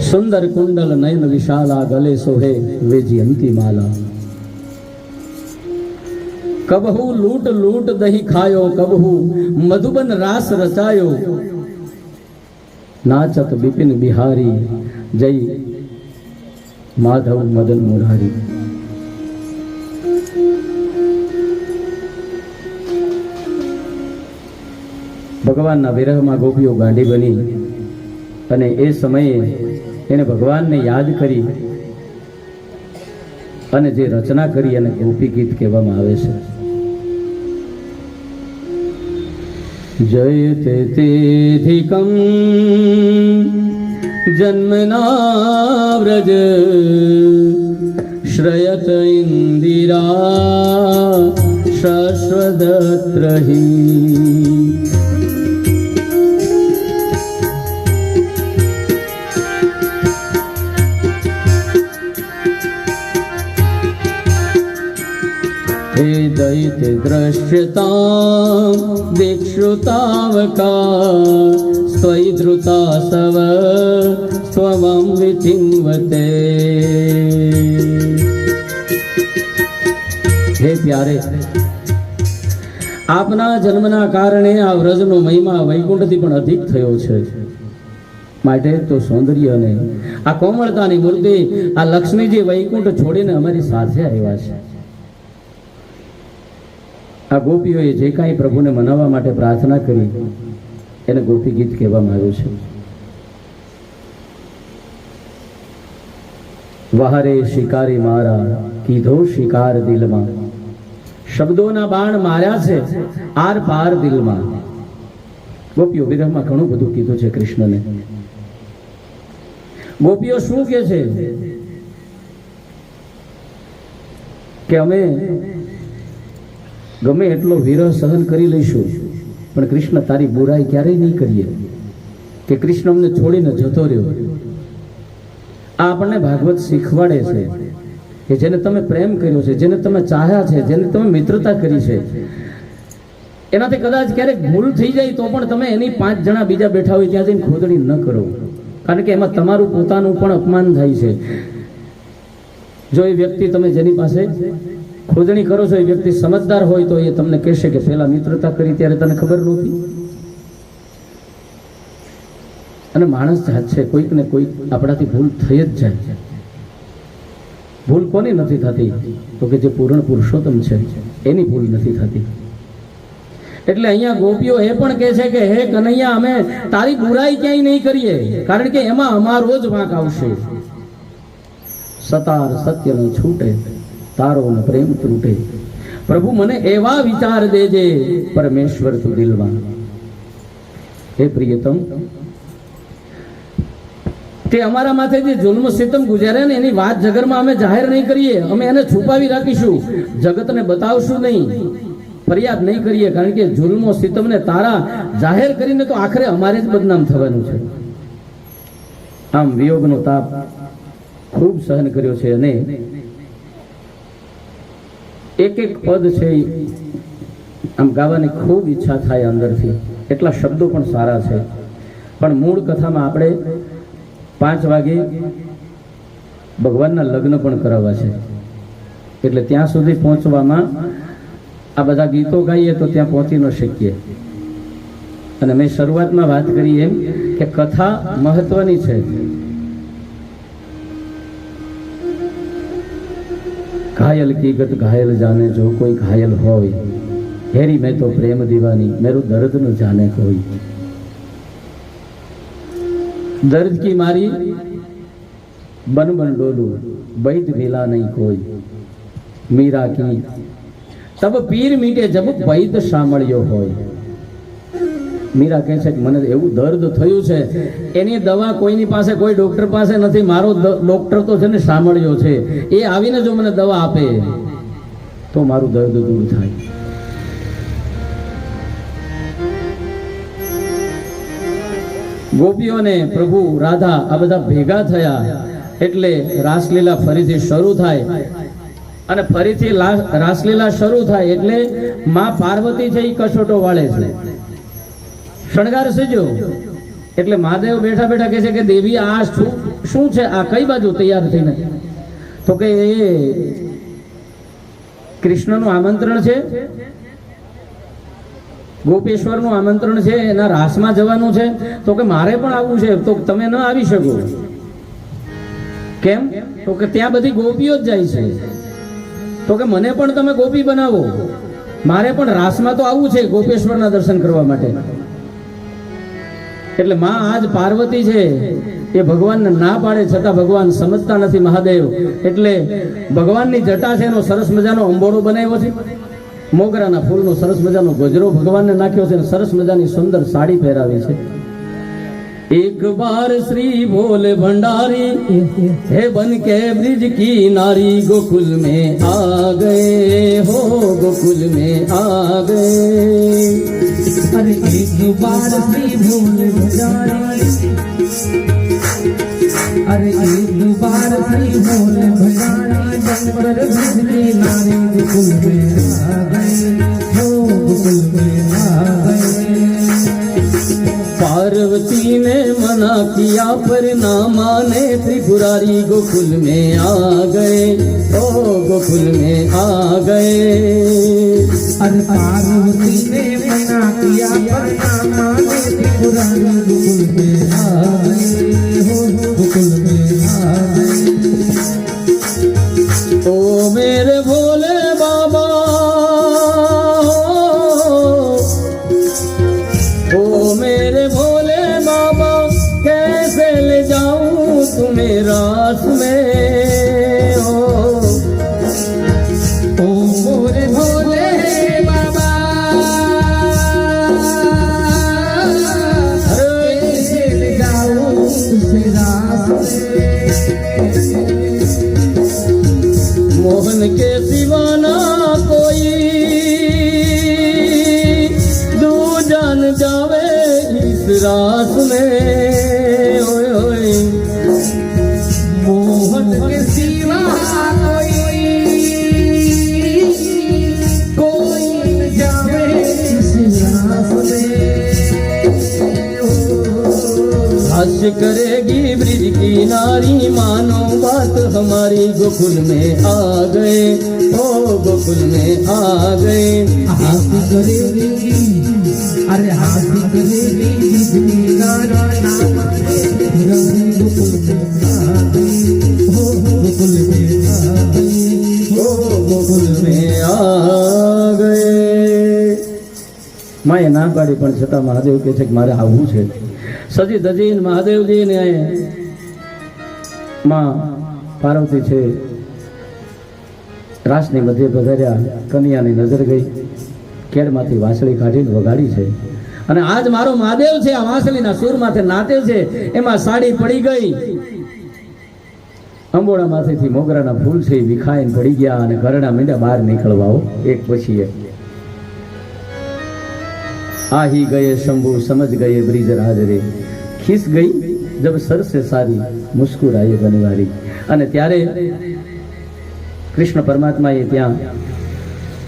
સુંદર કુંડલ નયન વિશાલા, ગલે સોહે વેજયંતી માલા. કબહુ લૂટ લૂટ દહીં ખાયો, કબહુ મધુબન રાસ રચાયો. નાચત બિપિન બિહારી, જય માધવ મદન મુરારી. ભગવાનના વિરહમાં ગોપીઓ ગાંડી બની અને એ સમયે એને ભગવાનને યાદ કરી અને જે રચના કરી એને ગોપી ગીત કહેવામાં આવે છે. જયતે તેધિકમ જન્મના વ્રજ, શ્રયત ઇન્દિરા શાશ્વતત્રહી. हे दैत्य दृश्यतां दिक्षुतावका, स्वयि धृता सव स्वमं विचिन्वते. हे प्यारे, આપના જન્મના કારણે આ વ્રજનો મહિમા વૈકુંઠથી પણ અધિક થયો છે. માટે તો સૌંદર્ય અને આ કોમળતાની મૂર્તિ આ લક્ષ્મીજી વૈકુંઠ છોડીને અમારી સાથે આવ્યા છે. આ ગોપીઓએ જે કાંઈ પ્રભુને મનાવવા માટે પ્રાર્થના કરી એને ગોપી ગીત કહેવામાં આવ્યું છે. વહારે શિકારી મારા, કીધો શિકાર દિલમાં. શબ્દોના બાણ માર્યા છે આર પાર દિલમાં. ગોપીઓ વિરહમાં ઘણું બધું કીધું છે કૃષ્ણને. ગોપીઓ શું કહે છે કે અમે ગમે એટલો વિરહ સહન કરી લઈશું પણ કૃષ્ણ તારી બુરાઈ ક્યારેય નહીં કરીએ કે કૃષ્ણ અમને છોડીને જતો રહ્યો. આ આપણને ભાગવત શીખવાડે છે કે જેને તમે પ્રેમ કર્યો છે, જેને તમે ચાહ્યા છે, જેને તમે મિત્રતા કરી છે, એનાથી કદાચ ક્યારેક ભૂલ થઈ જાય તો પણ તમે એની 5 જણા બીજા બેઠા હોય ત્યાં જઈને ખોદણી ન કરો, કારણ કે એમાં તમારું પોતાનું પણ અપમાન થાય છે. જો એ વ્યક્તિ તમે જેની પાસે ખોદણી કરો છો એ વ્યક્તિ સમજદાર હોય તો એ તમને કહેશે કે પહેલા મિત્રતા કરી ત્યારે તને ખબર નહોતી. અને માણસ જાત છે, કોઈક ને કોઈક આપણાથી ભૂલ થઈ જ જાય. ભૂલ કોની નથી થતી? તો કે જે પૂર્ણ પુરુષોત્તમ છે એની ભૂલ નથી થતી. એટલે અહીંયા ગોપીઓ એ પણ કહે છે કે હે કનૈયા, અમે તારી બુરાઈ ક્યાંય નહીં કરીએ, કારણ કે એમાં અમારો જ વાંક આવશે. સતાર સત્ય ન છૂટે, તારો ન પ્રેમ તૂટે. પ્રભુ મને એવા વિચાર દેજે, પરમેશ્વર તું દિલમાં. હે પ્રિયતમ, તે અમારા માથે જે જુલ્મ સિતમ ગુજાર્યા ને એની વાત જગરમાં અમે જાહેર નહીં કરીએ, અમે એને છુપાવી રાખીશું, જગતને બતાવશું નહીં, ફરિયાદ નહીં કરીએ, કારણ કે જુલ્મો સિતમને તારા જાહેર કરીને તો આખરે અમારે જ બદનામ થવાનું છે. આમ વિયોગનો તાપ ખૂબ સહન કર્યો છે અને એક એક પદ છે આમ ગાવાની ખૂબ ઈચ્છા થાય અંદરથી, એટલા શબ્દો પણ સારા છે. પણ મૂળ કથામાં આપણે 5 વાગે ભગવાનના લગ્ન પણ કરાવવા છે, એટલે ત્યાં સુધી પહોંચવામાં આ બધા ગીતો ગાઈએ તો ત્યાં પહોંચી ન શકીએ. અને મેં શરૂઆતમાં વાત કરી એમ કે કથા મહત્વની છે. ઘાયલ કી ગત ઘાયલ જાને, જો કોઈ ઘાયલ હોય, હેરી મેં તો પ્રેમ દીવાની, મેરું દર્દ ન જાને કોઈ. दर्द की मारी बन बन डोलू, बैद मिला नहीं कोई. मीरा की तब पीर मीटे जब बैद સાંભળ્યો હોય. મીરા કહે છે કે મને એવું દર્દ થયું છે, એની દવા કોઈની પાસે, કોઈ ડોક્ટર પાસે નથી, મારો ડોક્ટર તો છે ને સાંભળ્યો છે, એ આવીને જો મને દવા આપે તો મારું દર્દ દૂર થાય. ગોપીઓને પ્રભુ રાધા આ બધા ભેગા થયા એટલે રાસલીલા ફરીથી શરૂ થાય. અને ફરીથી રાસલીલા શરૂ થાય એટલે માં પાર્વતી છે એ કસોટો વાળે છે, શણગાર સજો. એટલે મહાદેવ બેઠા બેઠા કહે છે કે દેવી આ શું છે, આ કઈ બાજુ તૈયાર થઈને? તો કે એ કૃષ્ણનું આમંત્રણ છે, ગોપેશ્વરનું આમંત્રણ છે, એના રાસમાં જવાનું છે. તો કે મારે પણ આવવું છે, તો તમે ન આવી શકો. કેમ? તો કે ત્યાં બધી ગોપીઓ જ જાય છે, તો કે મને પણ તમે ગોપી બનાવો, મારે પણ રાસમાં તો આવવું છે ગોપેશ્વરના દર્શન કરવા માટે. એટલે માં આજ પાર્વતી છે એ ભગવાનને ના પાડે છતાં ભગવાન સમજતા નથી મહાદેવ. એટલે ભગવાનની જટા છે એનો સરસ મજાનો અંબોડો બનાવ્યો છે, મોગરાના ફૂલનો સરસ મજાનો ગજરો ભગવાનને નાખ્યો છે અને સરસ મજાની સુંદર સાડી પહેરાવી છે. एक बार श्री भोले भंडारी हे बन के ब्रिज की नारी, गोकुल में आ गए हो, गोकुल में आ गए. अरे एक बार श्री भोले भंडारी, अरे एक बार श्री भोले भंडारी, बन पर ब्रिज की नारी, गोकुल में आ गए हो, गोकुल में आ गए. पार्वती ने मना किया पर ना माने त्रिपुरारी, गोकुल में आ गए, ओ गोकुल में आ गए. अरे पार्वती ने मना किया पर ना माने त्रिपुरारी, गोकुल में आ गए हो, गोकुल में आ गए. ओ मेरे भोले बाबा, ओ मेरे भोले बाबा, कैसे ले जाऊं तुम्हें रास में. ओ मोरे भोले बाबा, कैसे ले जाऊं तुझे रास में. मोहन के सिवाना कोई दूजन जावे इस रास में. ओए ओए मोहन के सिवा कोई जावे इस करेगी ब्रिज की नारी, मानो बात हमारी। गोकुल में आ गए, ओ गोकुल में आ गए। हाथ करेगी, अरे हाथ करेगी ब्रिज की नारी, रानी गोकुल में आ गई, हो गोकुल में आ गई, ओ गोकुल में आ गए। माए ના પાડી પણ છતાં મહાદેવ કહે છે કે મારે આવવું છે। સજી ધજીને મહાદેવજીને માં પાર્વતી છે રાસની મધ્ય પધાર્યા। કન્યાની નજર ગઈ, કેળમાંથી વાંસળી કાઢીને વગાડી છે અને આજ મારો મહાદેવ છે આ વાંસળીના સૂર માથે નાતે છે। એમાં સાડી પડી ગઈ, અંબોડામાંથી મોગરાના ફૂલ છે વિખાઈને પડી ગયા અને ઘરડા મીંડા બહાર નીકળવાઓ એક પછી એક। आ ही गए शंभू समझ गए ब्रिज राज रे, खीस गई जब सर से सारी मुस्कुराए बनवारी। અને ત્યારે કૃષ્ણ પરમાત્માએ ત્યાં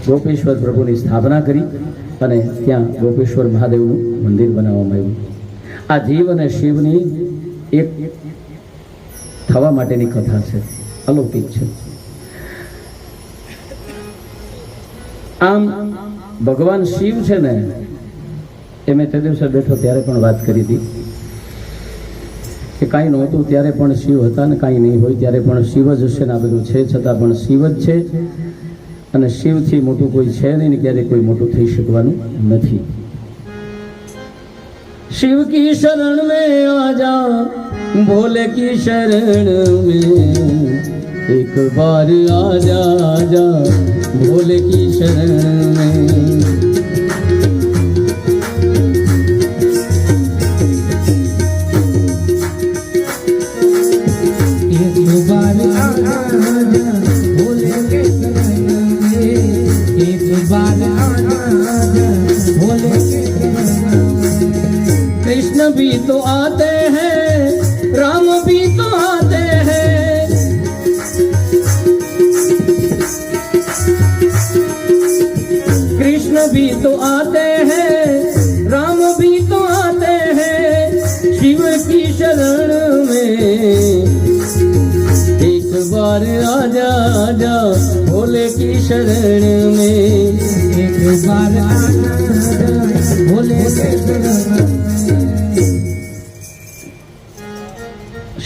ગોપેશ્વર પ્રભુની સ્થાપના કરી અને ત્યાં ગોપેશ્વર મહાદેવનું મંદિર બનાવવામાં આવ્યું। આ જીવ અને શિવની એક થવા માટેની કથા છે, અલૌકિક છે। આમ ભગવાન શિવ છે ને, એ મેં તે દિવસે બેઠો ત્યારે પણ વાત કરી હતી કે કાંઈ નહોતું ત્યારે પણ શિવ હતા ને કાંઈ નહીં હોય ત્યારે પણ શિવ જ હશે ને આ બધું છે છતાં પણ શિવ જ છે અને શિવથી મોટું કોઈ છે નહીં ને ક્યારે કોઈ મોટું થઈ શકવાનું નથી। शिव की शरण में आ जा, भोले की शरण में एक बार आ जा, जा भोले की शरण में। कृष्ण भी तो आते हैं, राम भी तो आते हैं। कृष्ण भी तो आते हैं, राम भी तो आते हैं। शिव की शरण में एक बार आजा, आजा भोले की शरण में एक बार आजा, भोले की शरण में।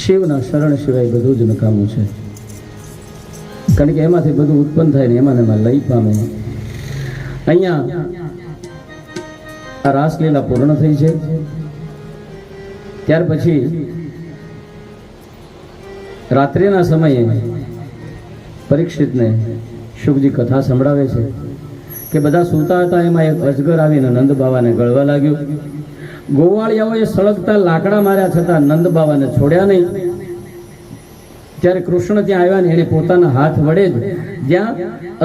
શિવના શરણ સિવાય બધું જ નકામું છે, કારણ કે એમાંથી બધું ઉત્પન્ન થાય ને એમાં લઈ પામે। અહીંયા આ રાસલીલા પૂર્ણ થઈ છે, ત્યાર પછી રાત્રિના સમયે પરીક્ષિતને શુકજી કથા સંભળાવે છે કે બધા સૂતા હતા, એમાં એક અજગર આવીને નંદ બાવાને ગળવા લાગ્યું। ગોવાળિયાઓએ સળગતા લાકડા માર્યા છતાં નંદ બાવાને છોડ્યા નહીં। ત્યારે કૃષ્ણ ત્યાં આવ્યા ને એને પોતાના હાથ વડે જ જ્યાં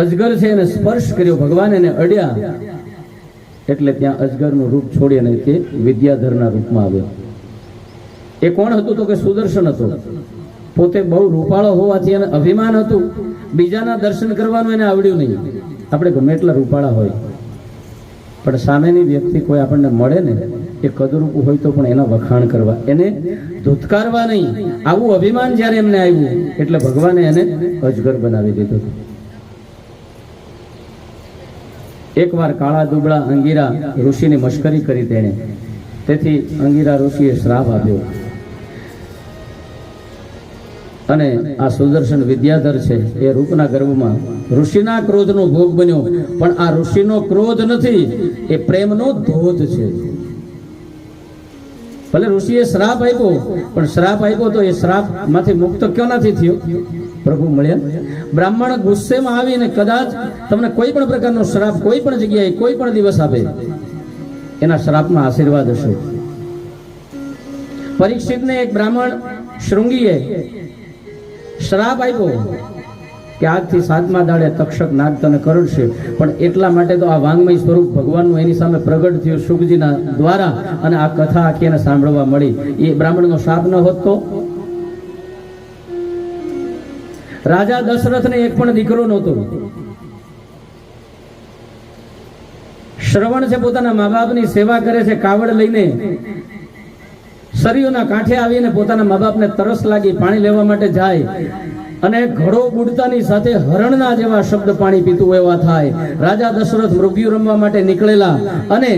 અજગર છે એને સ્પર્શ કર્યો, ભગવાન એને અડ્યા એટલે ત્યાં અજગરનું રૂપ છોડી અને તે વિદ્યાધરના રૂપમાં આવ્યો। એ કોણ હતું તો કે સુદર્શન હતો। પોતે બહુ રૂપાળો હોવાથી એને અભિમાન હતું, બીજાના દર્શન કરવાનું એને આવડ્યું નહીં। આપણે ગમે એટલા રૂપાળા હોય પણ સામેની વ્યક્તિ કોઈ આપણને મળે ને એ કદરૂપું હોય તો પણ એના વખાણ કરવા, એને ધૂતકારવા નહીં, આવું અભિમાન જ્યારે એમને આવ્યું એટલે ભગવાને એને અજગર બનાવી દીધો। એકવાર કાળા દુબળા અંગીરા ઋષિની મશ્કરી કરી તેણે, તેથી અંગીરા ઋષિએ શ્રાપ આપ્યો અને આ સુદર્શન વિદ્યાધર છે એ રૂપના ગર્ભમાં ઋષિના ક્રોધનો ભોગ બન્યો। પણ આ ઋષિનો ક્રોધ નથી, એ પ્રેમનો ધોધ છે। ભલે ઋષિએ શ્રાપ આપ્યો પણ શ્રાપ આપ્યો તો એ શ્રાપમાંથી મુક્ત ક્યાં નથી થયો? પ્રભુ મળ્યા। બ્રાહ્મણ ગુસ્સેમાં આવીને કદાચ તમને કોઈ પણ પ્રકારનો શ્રાપ કોઈ પણ જગ્યાએ કોઈ પણ દિવસ આપે, એના શ્રાપમાં આશીર્વાદ હશે। પરીક્ષિતને એક બ્રાહ્મણ શૃંગીએ શ્રાપ આપ્યો કે આજથી 7મા દાડે તક્ષક નાગ તને કરડશે, પણ એટલા માટે તો આ વાંગમય સ્વરૂપ ભગવાનનું એની સામે પ્રગટ થયું શુકજીના દ્વારા અને આ કથા આખી એને સાંભળવા મળી। એ બ્રાહ્મણનો શાપ ન હોત તો રાજા દશરથને એક પણ દીકરો નહોતો। શ્રવણ છે પોતાના મા બાપની સેવા કરે છે, કાવડ લઈને સરિયુના કાંઠે આવીને પોતાના મા બાપને તરસ લાગી પાણી લેવા માટે જાય અને ઘડો બુડતાની સાથે હરણના જેવા શબ્દ પાણી પીતું એવા થાય. રાજા દશરથ મૃગ્યુ રમવા માટે નીકળેલા અને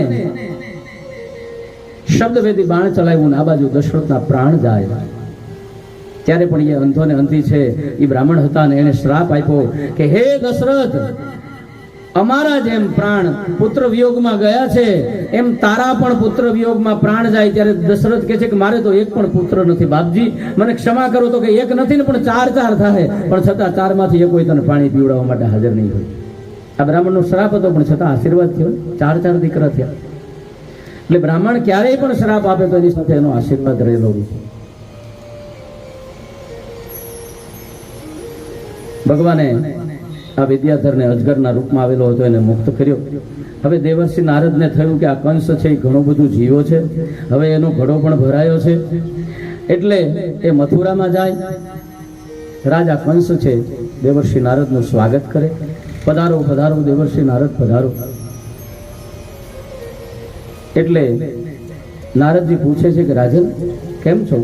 શબ્દવેદી બાણ ચલાવ્યું, આ બાજુ દશરથના પ્રાણ જાય. ત્યારે પણ એ અંધો ને અંધી છે, એ બ્રાહ્મણ હતા ને એને શ્રાપ આપ્યો કે હે દશરથ, અમારા જેમ પ્રાણ પુત્ર વિયોગમાં ગયા છે એમ તારા પણ પુત્ર વિયોગમાં પ્રાણ જાય. ત્યારે દશરથ કહે છે કે મારે તો એક પણ પુત્ર નથી બાપજી, મને ક્ષમા કરો. તો કે એક નથી ને પણ ચાર થાય, પણ છતાં ચારમાંથી એક હોય તને પાણી પીવડાવવા માટે હાજર નહીં હોય. આ બ્રાહ્મણનો શ્રાપ હતો પણ છતાં આશીર્વાદ થયો, ચાર દીકરા થયા. એટલે બ્રાહ્મણ ક્યારેય પણ શ્રાપ આપે તો એની સાથે એનો આશીર્વાદ રહેલો છે. ભગવાને આ વિદ્યાધરને અજગરના રૂપમાં આવેલો હતો એને મુક્ત કર્યો. હવે દેવર્ષિ નારદને થયું કે આ કંસ છે એ ઘણું બધું જીવો છે, હવે એનો ઘડો પણ ભરાયો છે, એટલે એ મથુરામાં જાય. રાજા કંસ છે દેવર્ષિ નારદનું સ્વાગત કરે. પધારો પધારો દેવર્ષિ નારદ પધારો. એટલે નારદજી પૂછે છે કે રાજન કેમ છો,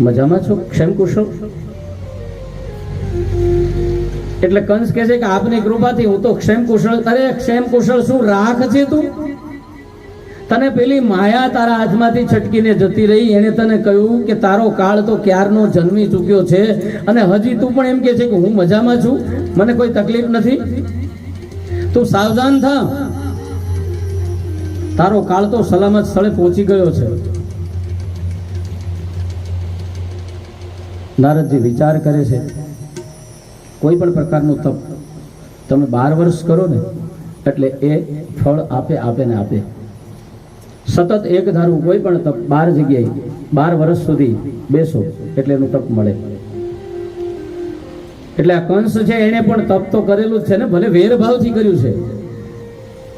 મજામાં છો, ક્ષેમ કુશળ? એટલે કંસ કહે છે કે આપની કૃપાથી હું તો ક્ષેમ કુશળ. અરે ક્ષેમ કુશળ શું, રાખ છે તું? તને પેલી માયા તારા હાથમાંથી છટકીને જતી રહી, એને તને કહ્યું કે તારો કાળ તો ક્યારનો જન્મી ચૂક્યો છે અને હજી તું પણ એમ કહે છે કે હું મજામાં છું, મને કોઈ તકલીફ નથી. તું સાવધાન થા, તારો કાળ તો સલામત સ્થળે પહોંચી ગયો છે. નારદજી વિચાર કરે છે, કોઈ પણ પ્રકારનું તપ તમે 12 વર્ષ કરો ને એટલે એ ફળ આપે ને આપે. સતત એક ધારું કોઈ પણ તપ 12 જગ્યાએ 12 વર્ષ સુધી બેસો એટલે એનું તપ મળે. એટલે આ કંસ છે એને પણ તપ તો કરેલું જ છે ને, ભલે વેરભાવથી કર્યું છે.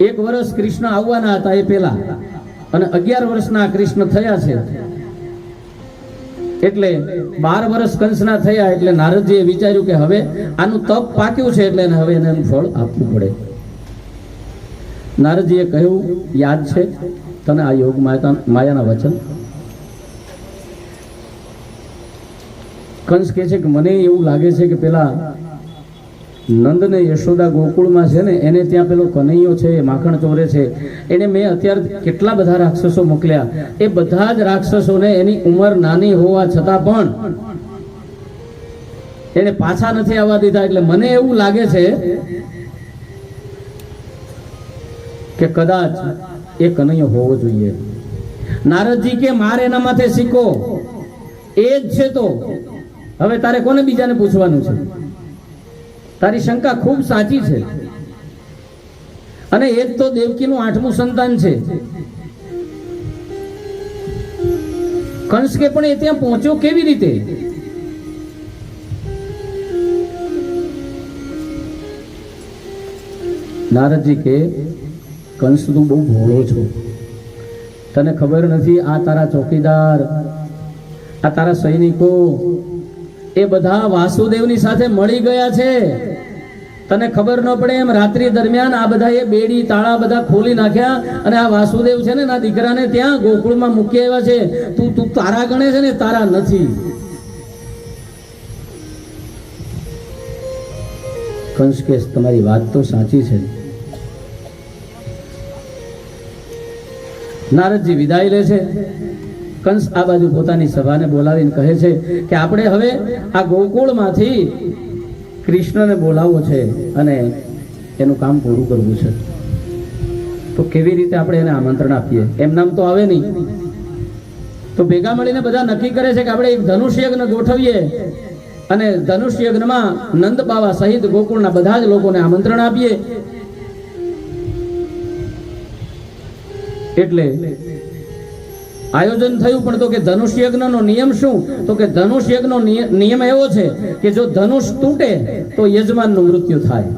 1 વર્ષ કૃષ્ણ આવવાના હતા એ પહેલા અને 11 વર્ષના કૃષ્ણ થયા છે, એટલે 12 વર્ષ કંસના થયા. એટલે નારદજીએ વિચાર્યું કે હવે આનું તપ પાક્યું છે એટલે હવે એને એનું ફળ આપવું પડે. નારદજીએ કહ્યું, યાદ છે તને આ યોગ માયાના વચન? કંસ કહે છે કે મને એવું લાગે છે કે પેલા નંદ ને યશોદા ગોકુળમાં છે ને એને ત્યાં પેલો કનૈયો છે માખણ ચોરે છે, એને મેં અત્યારે કેટલા બધા રાક્ષસો મોકલ્યા, એ બધા જ રાક્ષસોને એની ઉંમર નાની હોવા છતાં પણ એને પાછા નથી આવવા દીધા. એટલે મને એવું લાગે છે કે કદાચ એ કનૈયો હોવો જોઈએ. નારદજી કે મારે એના માથે શીખો, એ જ છે. તો હવે તારે કોને બીજાને પૂછવાનું છે? તારી શંકા ખૂબ સાચી છે અને એ જ તો દેવકીનું 8મું સંતાન છે. કંસ કે પણ એ ત્યાં પહોંચ્યો કેવી રીતે? નારદજી કે કંસ તું બહુ ભોળો છો, તને ખબર નથી આ તારા ચોકીદાર, આ તારા સૈનિકો એ બધા વાસુદેવની સાથે મળી ગયા છે. તને ખબર ન પડે એમ રાત્રિ દરમિયાન આ બધા એ બેડી તાળા બધા ખોલી નાખ્યા અને આ વાસુદેવ છે ને ના દીકરાને ત્યાં ગોકુળમાં મૂકી આવ્યા છે. તું તારા ગણે છે ને તારા નથી. કંસ કે તમારી વાત તો સાચી છે. નારદજી વિદાય લે છે. કંસ આ બાજુ પોતાની સભાને બોલાવીને કહે છે કે આપણે હવે આ ગોકુળમાંથી કૃષ્ણને બોલાવવો છે અને એનું કામ પૂરું કરવું છે. તો કેવી રીતે આપણે એને આમંત્રણ આપીએ? એમ નામ તો આવે નહીં. તો ભેગા મળીને બધા નક્કી કરે છે કે આપણે એક ધનુષ યજ્ઞ ગોઠવીએ અને ધનુષ યજ્ઞમાં નંદ બાવા સહિત ગોકુળના બધા જ લોકોને આમંત્રણ આપીએ. એટલે આયોજન થયું. પણ તો કે ધનુષ યજ્ઞનો નિયમ શું? તો કે ધનુષ યજ્ઞનો નિયમ એવો છે કે જો ધનુષ તૂટે તો યજમાનનું મૃત્યુ થાય.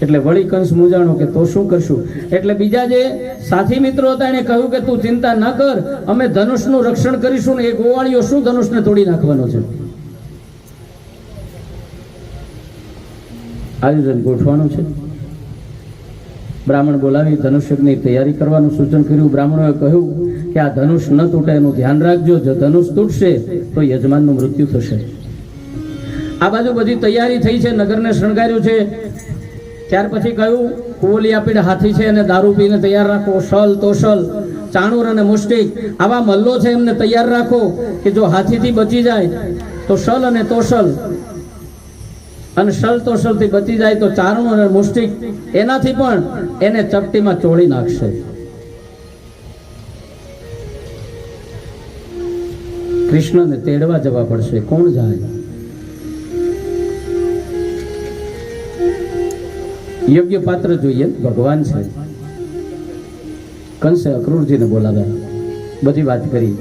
એટલે વળી કંસ મૂંઝાણો કે તો શું કરશું? એટલે બીજા જે સાથી મિત્રો હતા એને કહ્યું કે તું ચિંતા ન કર, અમે ધનુષનું રક્ષણ કરીશું ને એ ગોવાળીઓ શું ધનુષને તોડી નાખવાનો છે. આયોજન ગોઠવાનું છે. બ્રાહ્મણ બોલાવી ધનુષ યજ્ઞની તૈયારી કરવાનું સૂચન કર્યું. બ્રાહ્મણોએ કહ્યું કે આ ધનુષ ન તૂટે એનું ધ્યાન રાખજો. જો ધનુષ તૂટશે તો યજમાનનું મૃત્યુ થશે. આ બાજુ બધી તૈયારી થઈ છે, નગરને શણગાર્યું છે. ત્યાર પછી કહ્યું કુવલિયાપીડ હાથી છે અને દારૂ પીને તૈયાર રાખો. શલ તોશલ ચાણૂર અને મુષ્ટિક આવા મલ્લો છે, એમને તૈયાર રાખો કે જો હાથીથી બચી જાય તો શલ અને તોશલ, અને શલ તોશલ થી બચી જાય તો ચાણૂર અને મુષ્ટિક એનાથી પણ એને ચપટીમાં ચોળી નાખશે. કૃષ્ણને તેડવા જવા પડશે. કોણ જાય? યોગ્ય પાત્ર જોઈએ, ભગવાન છે. કંસે અક્રૂરજીને બોલાવ્યા, બધી વાત કરી.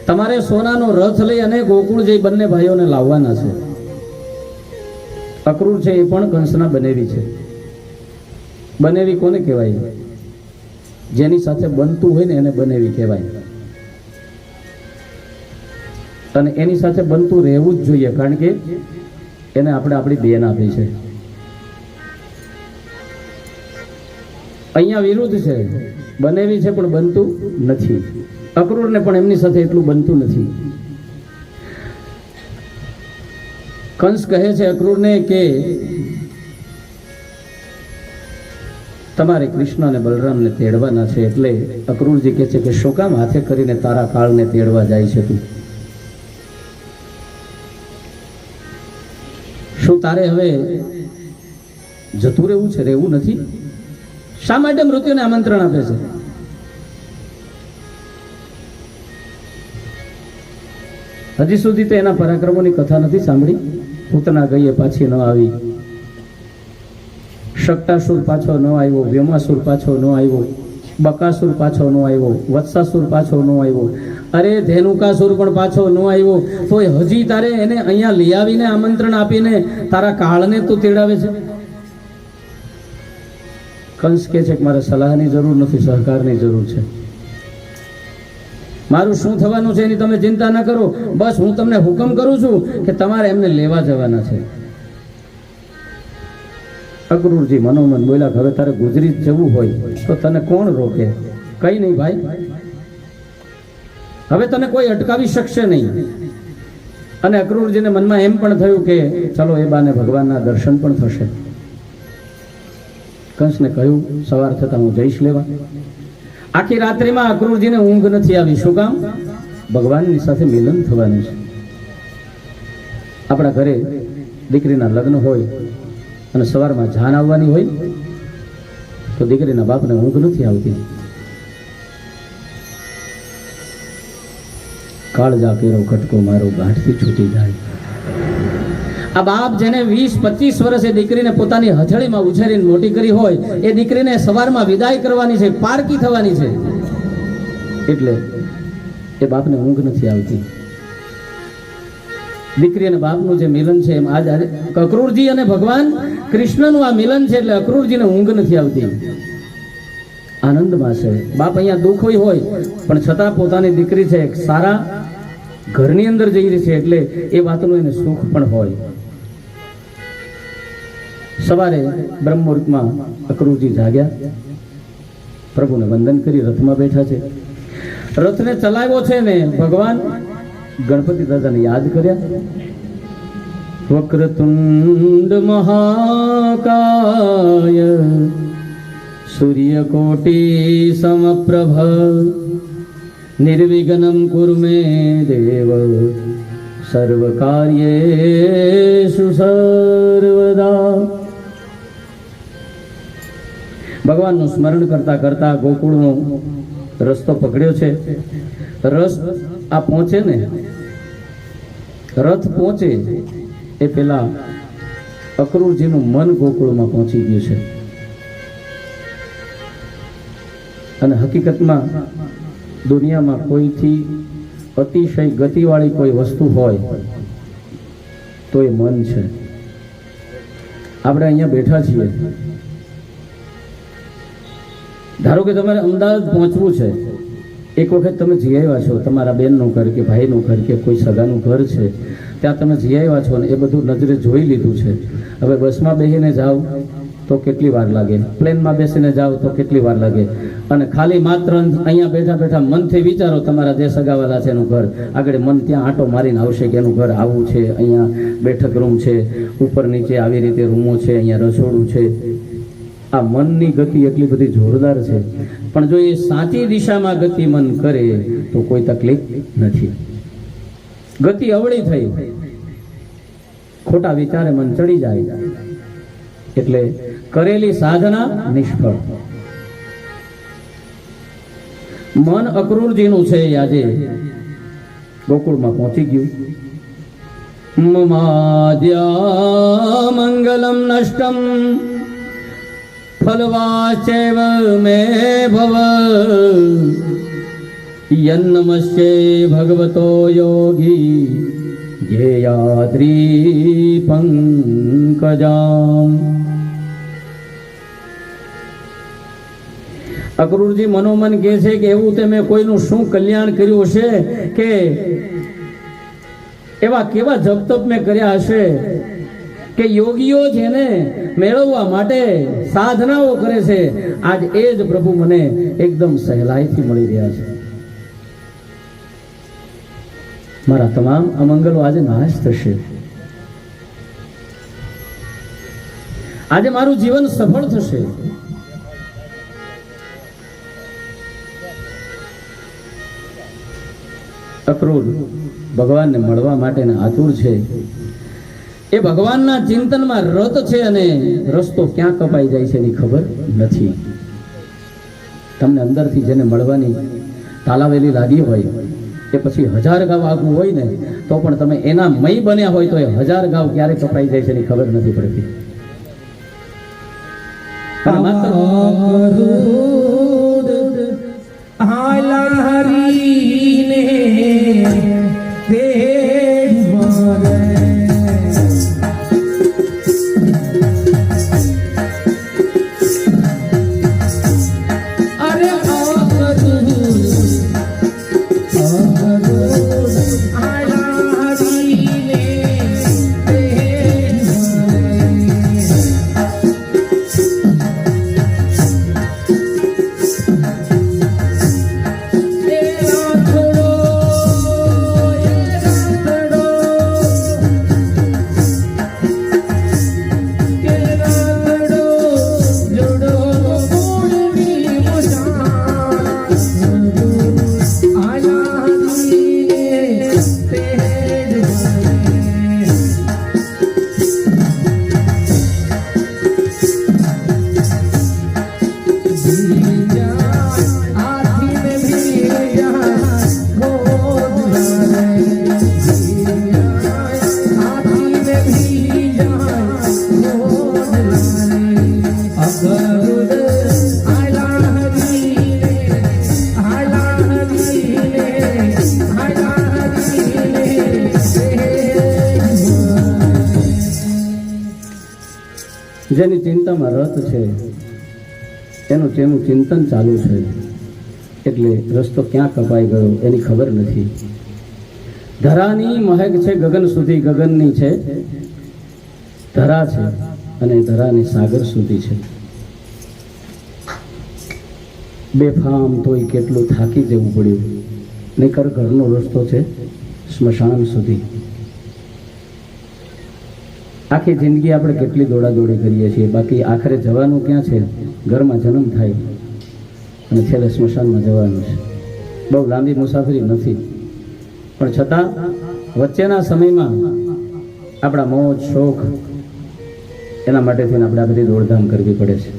તમારે સોનાનો રથ લઈ અને ગોકુળ જઈ બંને ભાઈઓને લાવવાના છે. અક્રૂર છે એ પણ કંસના બનેવી છે. બનેવી કોને કહેવાય? જેની સાથે બનતું હોય ને એને બનેવી કહેવાય. અને એની સાથે બનતું રહેવું જ જોઈએ, કારણ કે એને આપણે આપણી બેન આપી છે. અહીંયા વિરુદ્ધ છે, બનેવી છે પણ બનતું નથી. અક્રૂરને પણ એમની સાથે એટલું બનતું નથી. કંસ કહે છે અક્રૂરને કે તમારે કૃષ્ણ અને બલરામને તેડવાના છે. એટલે અક્રૂરજી કહે છે કે શું કામ હાથે કરીને તારા કાળને તેડવા જાય છે તું? શું તારે હવે જતું રહેવું છે, રહેવું નથી? શા માટે મૃત્યુને આમંત્રણ આપે છે? હજી સુધી તો એના પરાક્રમોની કથા નથી સાંભળી. પૂતના ગઈએ પાછી ન આવી, શક્તાસુર પાછો ન આવ્યો, વ્યોમાસુર પાછો ન આવ્યો, બકાસુર પાછો ન આવ્યો, વત્સાસુર પાછો ન આવ્યો, અરે ધેનુકાસુર પણ પાછો ન આવ્યો. તો હજી તારે એને અહીંયા લઈ આવીને આમંત્રણ આપીને તારા કાળને તું તેડાવે છે. કંસ કહે છે કે મારે સલાહની જરૂર નથી, સહકારની જરૂર છે. મારું શું થવાનું છે એની તમે ચિંતા ન કરો, બસ હું તમને હુકમ કરું છું કે તમારે એમને લેવા જવાના છે. અક્રૂરજી મનોમન બોલ્યા, હવે તારે ગુજરી જવું હોય તો તને કોણ રોકે? કઈ નહીં ભાઈ, હવે તને કોઈ અટકાવી શકશે નહીં. અને અક્રૂરજીને મનમાં એમ પણ થયું કે ચલો એ બાને ભગવાનના દર્શન પણ થશે. કંસને કહ્યું સવાર થતા હું જઈશ લેવા. આખી રાત્રિમાં અક્રૂરજીને ઊંઘ નથી આવી. શું કામ? ભગવાનની સાથે મિલન થવાનું છે. આપણા ઘરે દીકરીના લગ્ન હોય અને સવારમાં જાન આવવાની હોય તો દીકરીના બાપને ઊંઘ નથી આવતી. કાળજા કેરો કટકો મારો ગાંઠથી છૂટી જાય. આ બાપ જેને 20-25 વર્ષે દીકરીને પોતાની હથેળીમાં ઉછેરીને મોટી કરી હોય એ દીકરીને સવારમાં વિદાય કરવાની છે, પારકી થવાની છે, એટલે એ બાપને ઊંઘ નથી આવતી. દીકરી અને બાપનું જે મિલન છે એમ આજ અક્રૂરજી અને ભગવાન કૃષ્ણનું આ મિલન છે, એટલે અક્રૂરજીને ઊંઘ નથી આવતી. આનંદમાં છે. બાપ અહીંયા દુઃખ હોય પણ છતાં પોતાની દીકરી છે સારા ઘરની અંદર જઈ રહી છે એટલે એ વાતનું એને સુખ પણ હોય. સવારે બ્રહ્મ મુહૂર્તમાં અક્રૂરજી જાગ્યા, પ્રભુને વંદન કરી રથમાં બેઠા છે. રથને ચલાવ્યો છે ને ભગવાન ગણપતિ દાદાને યાદ કર્યા. વક્રતુંડ મહાકાય સૂર્યકોટી સમપ્રભ નિર્વિઘ્નમ કુરુ મે દેવ સર્વ કાર્યેષુ સર્વદા. ભગવાનનું સ્મરણ કરતા કરતા ગોકુળનો રસ્તો પકડ્યો છે. રસ આ પહોંચે ને, રથ પહોંચે એ પેલા અક્રૂરજીનું મન ગોકુળમાં પહોંચી ગયું છે. અને હકીકતમાં દુનિયામાં કોઈથી અતિશય ગતિવાળી કોઈ વસ્તુ હોય તો એ મન છે. આપણે અહીંયા બેઠા છીએ, ધારો કે તમારે અમદાવાદ પહોંચવું છે, એક વખત તમે જઈ આવ્યા છો, તમારા બેનનું ઘર કે ભાઈનું ઘર કે કોઈ સગાનું ઘર છે, ત્યાં તમે જઈ આવ્યા છો ને એ બધું નજરે જોઈ લીધું છે. હવે બસમાં બેસીને જાઓ તો કેટલી વાર લાગે, પ્લેનમાં બેસીને જાઓ તો કેટલી વાર લાગે, અને ખાલી માત્ર અહીંયા બેઠા બેઠા મનથી વિચારો તમારા જે સગાવાલા છે એનું ઘર, આગળ મન ત્યાં આંટો મારીને આવશે કે એનું ઘર આવું છે, અહીંયા બેઠક રૂમ છે, ઉપર નીચે આવી રીતે રૂમો છે, અહીંયા રસોડું છે. આ મનની ગતિ એટલી બધી જોરદાર છે, પણ જો એ સાચી દિશામાં ગતિ મન કરે તો કોઈ તકલીફ નથી. ગતિ અવળી થઈ, ખોટા વિચારે મન ચડી જાય એટલે કરેલી સાધના નિષ્ફળ. મન અક્રૂરજીનું છે આજે ગોકુળમાં પહોંચી ગયું. મમાદ્યા મંગલમ નષ્ટમ ફલવાચૈવ મે ભવ યન્નમસ્યે ભગવતો યોગી ધ્યેયાત્રી પંકજામ. અક્રૂરજી મનોમન કહે છે કે એવું તે મેં કોઈનું શું કલ્યાણ કર્યું હશે, કે એવા કેવા જપ તપ મેં કર્યા હશે કે યોગીઓ જેને મેળવવા માટે સાધનાઓ કરે છે, આજ એ જ પ્રભુ મને એકદમ સહેલાઈથી મળી રહ્યા છે. મારા તમામ અમંગલો આજે નાશ થશે, આજે મારું જીવન સફળ થશે. અક્રૂર ભગવાનને મળવા માટેના આતુર છે, એ ભગવાનના ચિંતનમાં રત છે, અને રસ્તો ક્યાં કપાઈ જાય છે એની ખબર નથી. તમને અંદરથી જેને મળવાની તાલાવેલી લાગી હોય એ પછી 1000 ગાવ આગવું હોય ને તો પણ તમે એના મય બન્યા હોય તો એ 1000 ગાવ ક્યારે કપાઈ જાય છે એની ખબર નથી પડતી. અને માત્ર જેની ચિંતામાં રત છે એનું ચિંતન ચાલુ છે, એટલે રસ્તો ક્યાં કપાઈ ગયો એની ખબર નથી. ધરાની મહેક છે ગગન સુધી, ગગનની છે ધરા છે, અને ધરાની સાગર સુધી છે. બેફામ તોય કેટલું થાકી જવું પડ્યું, નહીંતર ઘરનો રસ્તો છે સ્મશાન સુધી. આખી જિંદગી આપણે કેટલી દોડાદોડી કરીએ છીએ, બાકી આખરે જવાનું ક્યાં છે? ઘરમાં જન્મ થાય અને છેલ્લે સ્મશાનમાં જવાનું છે. બહુ લાંબી મુસાફરી નથી, પણ છતાં વચ્ચેના સમયમાં આપણા મોજ શોખ એના માટેથી આપણે આ બધી દોડધામ કરવી પડે છે.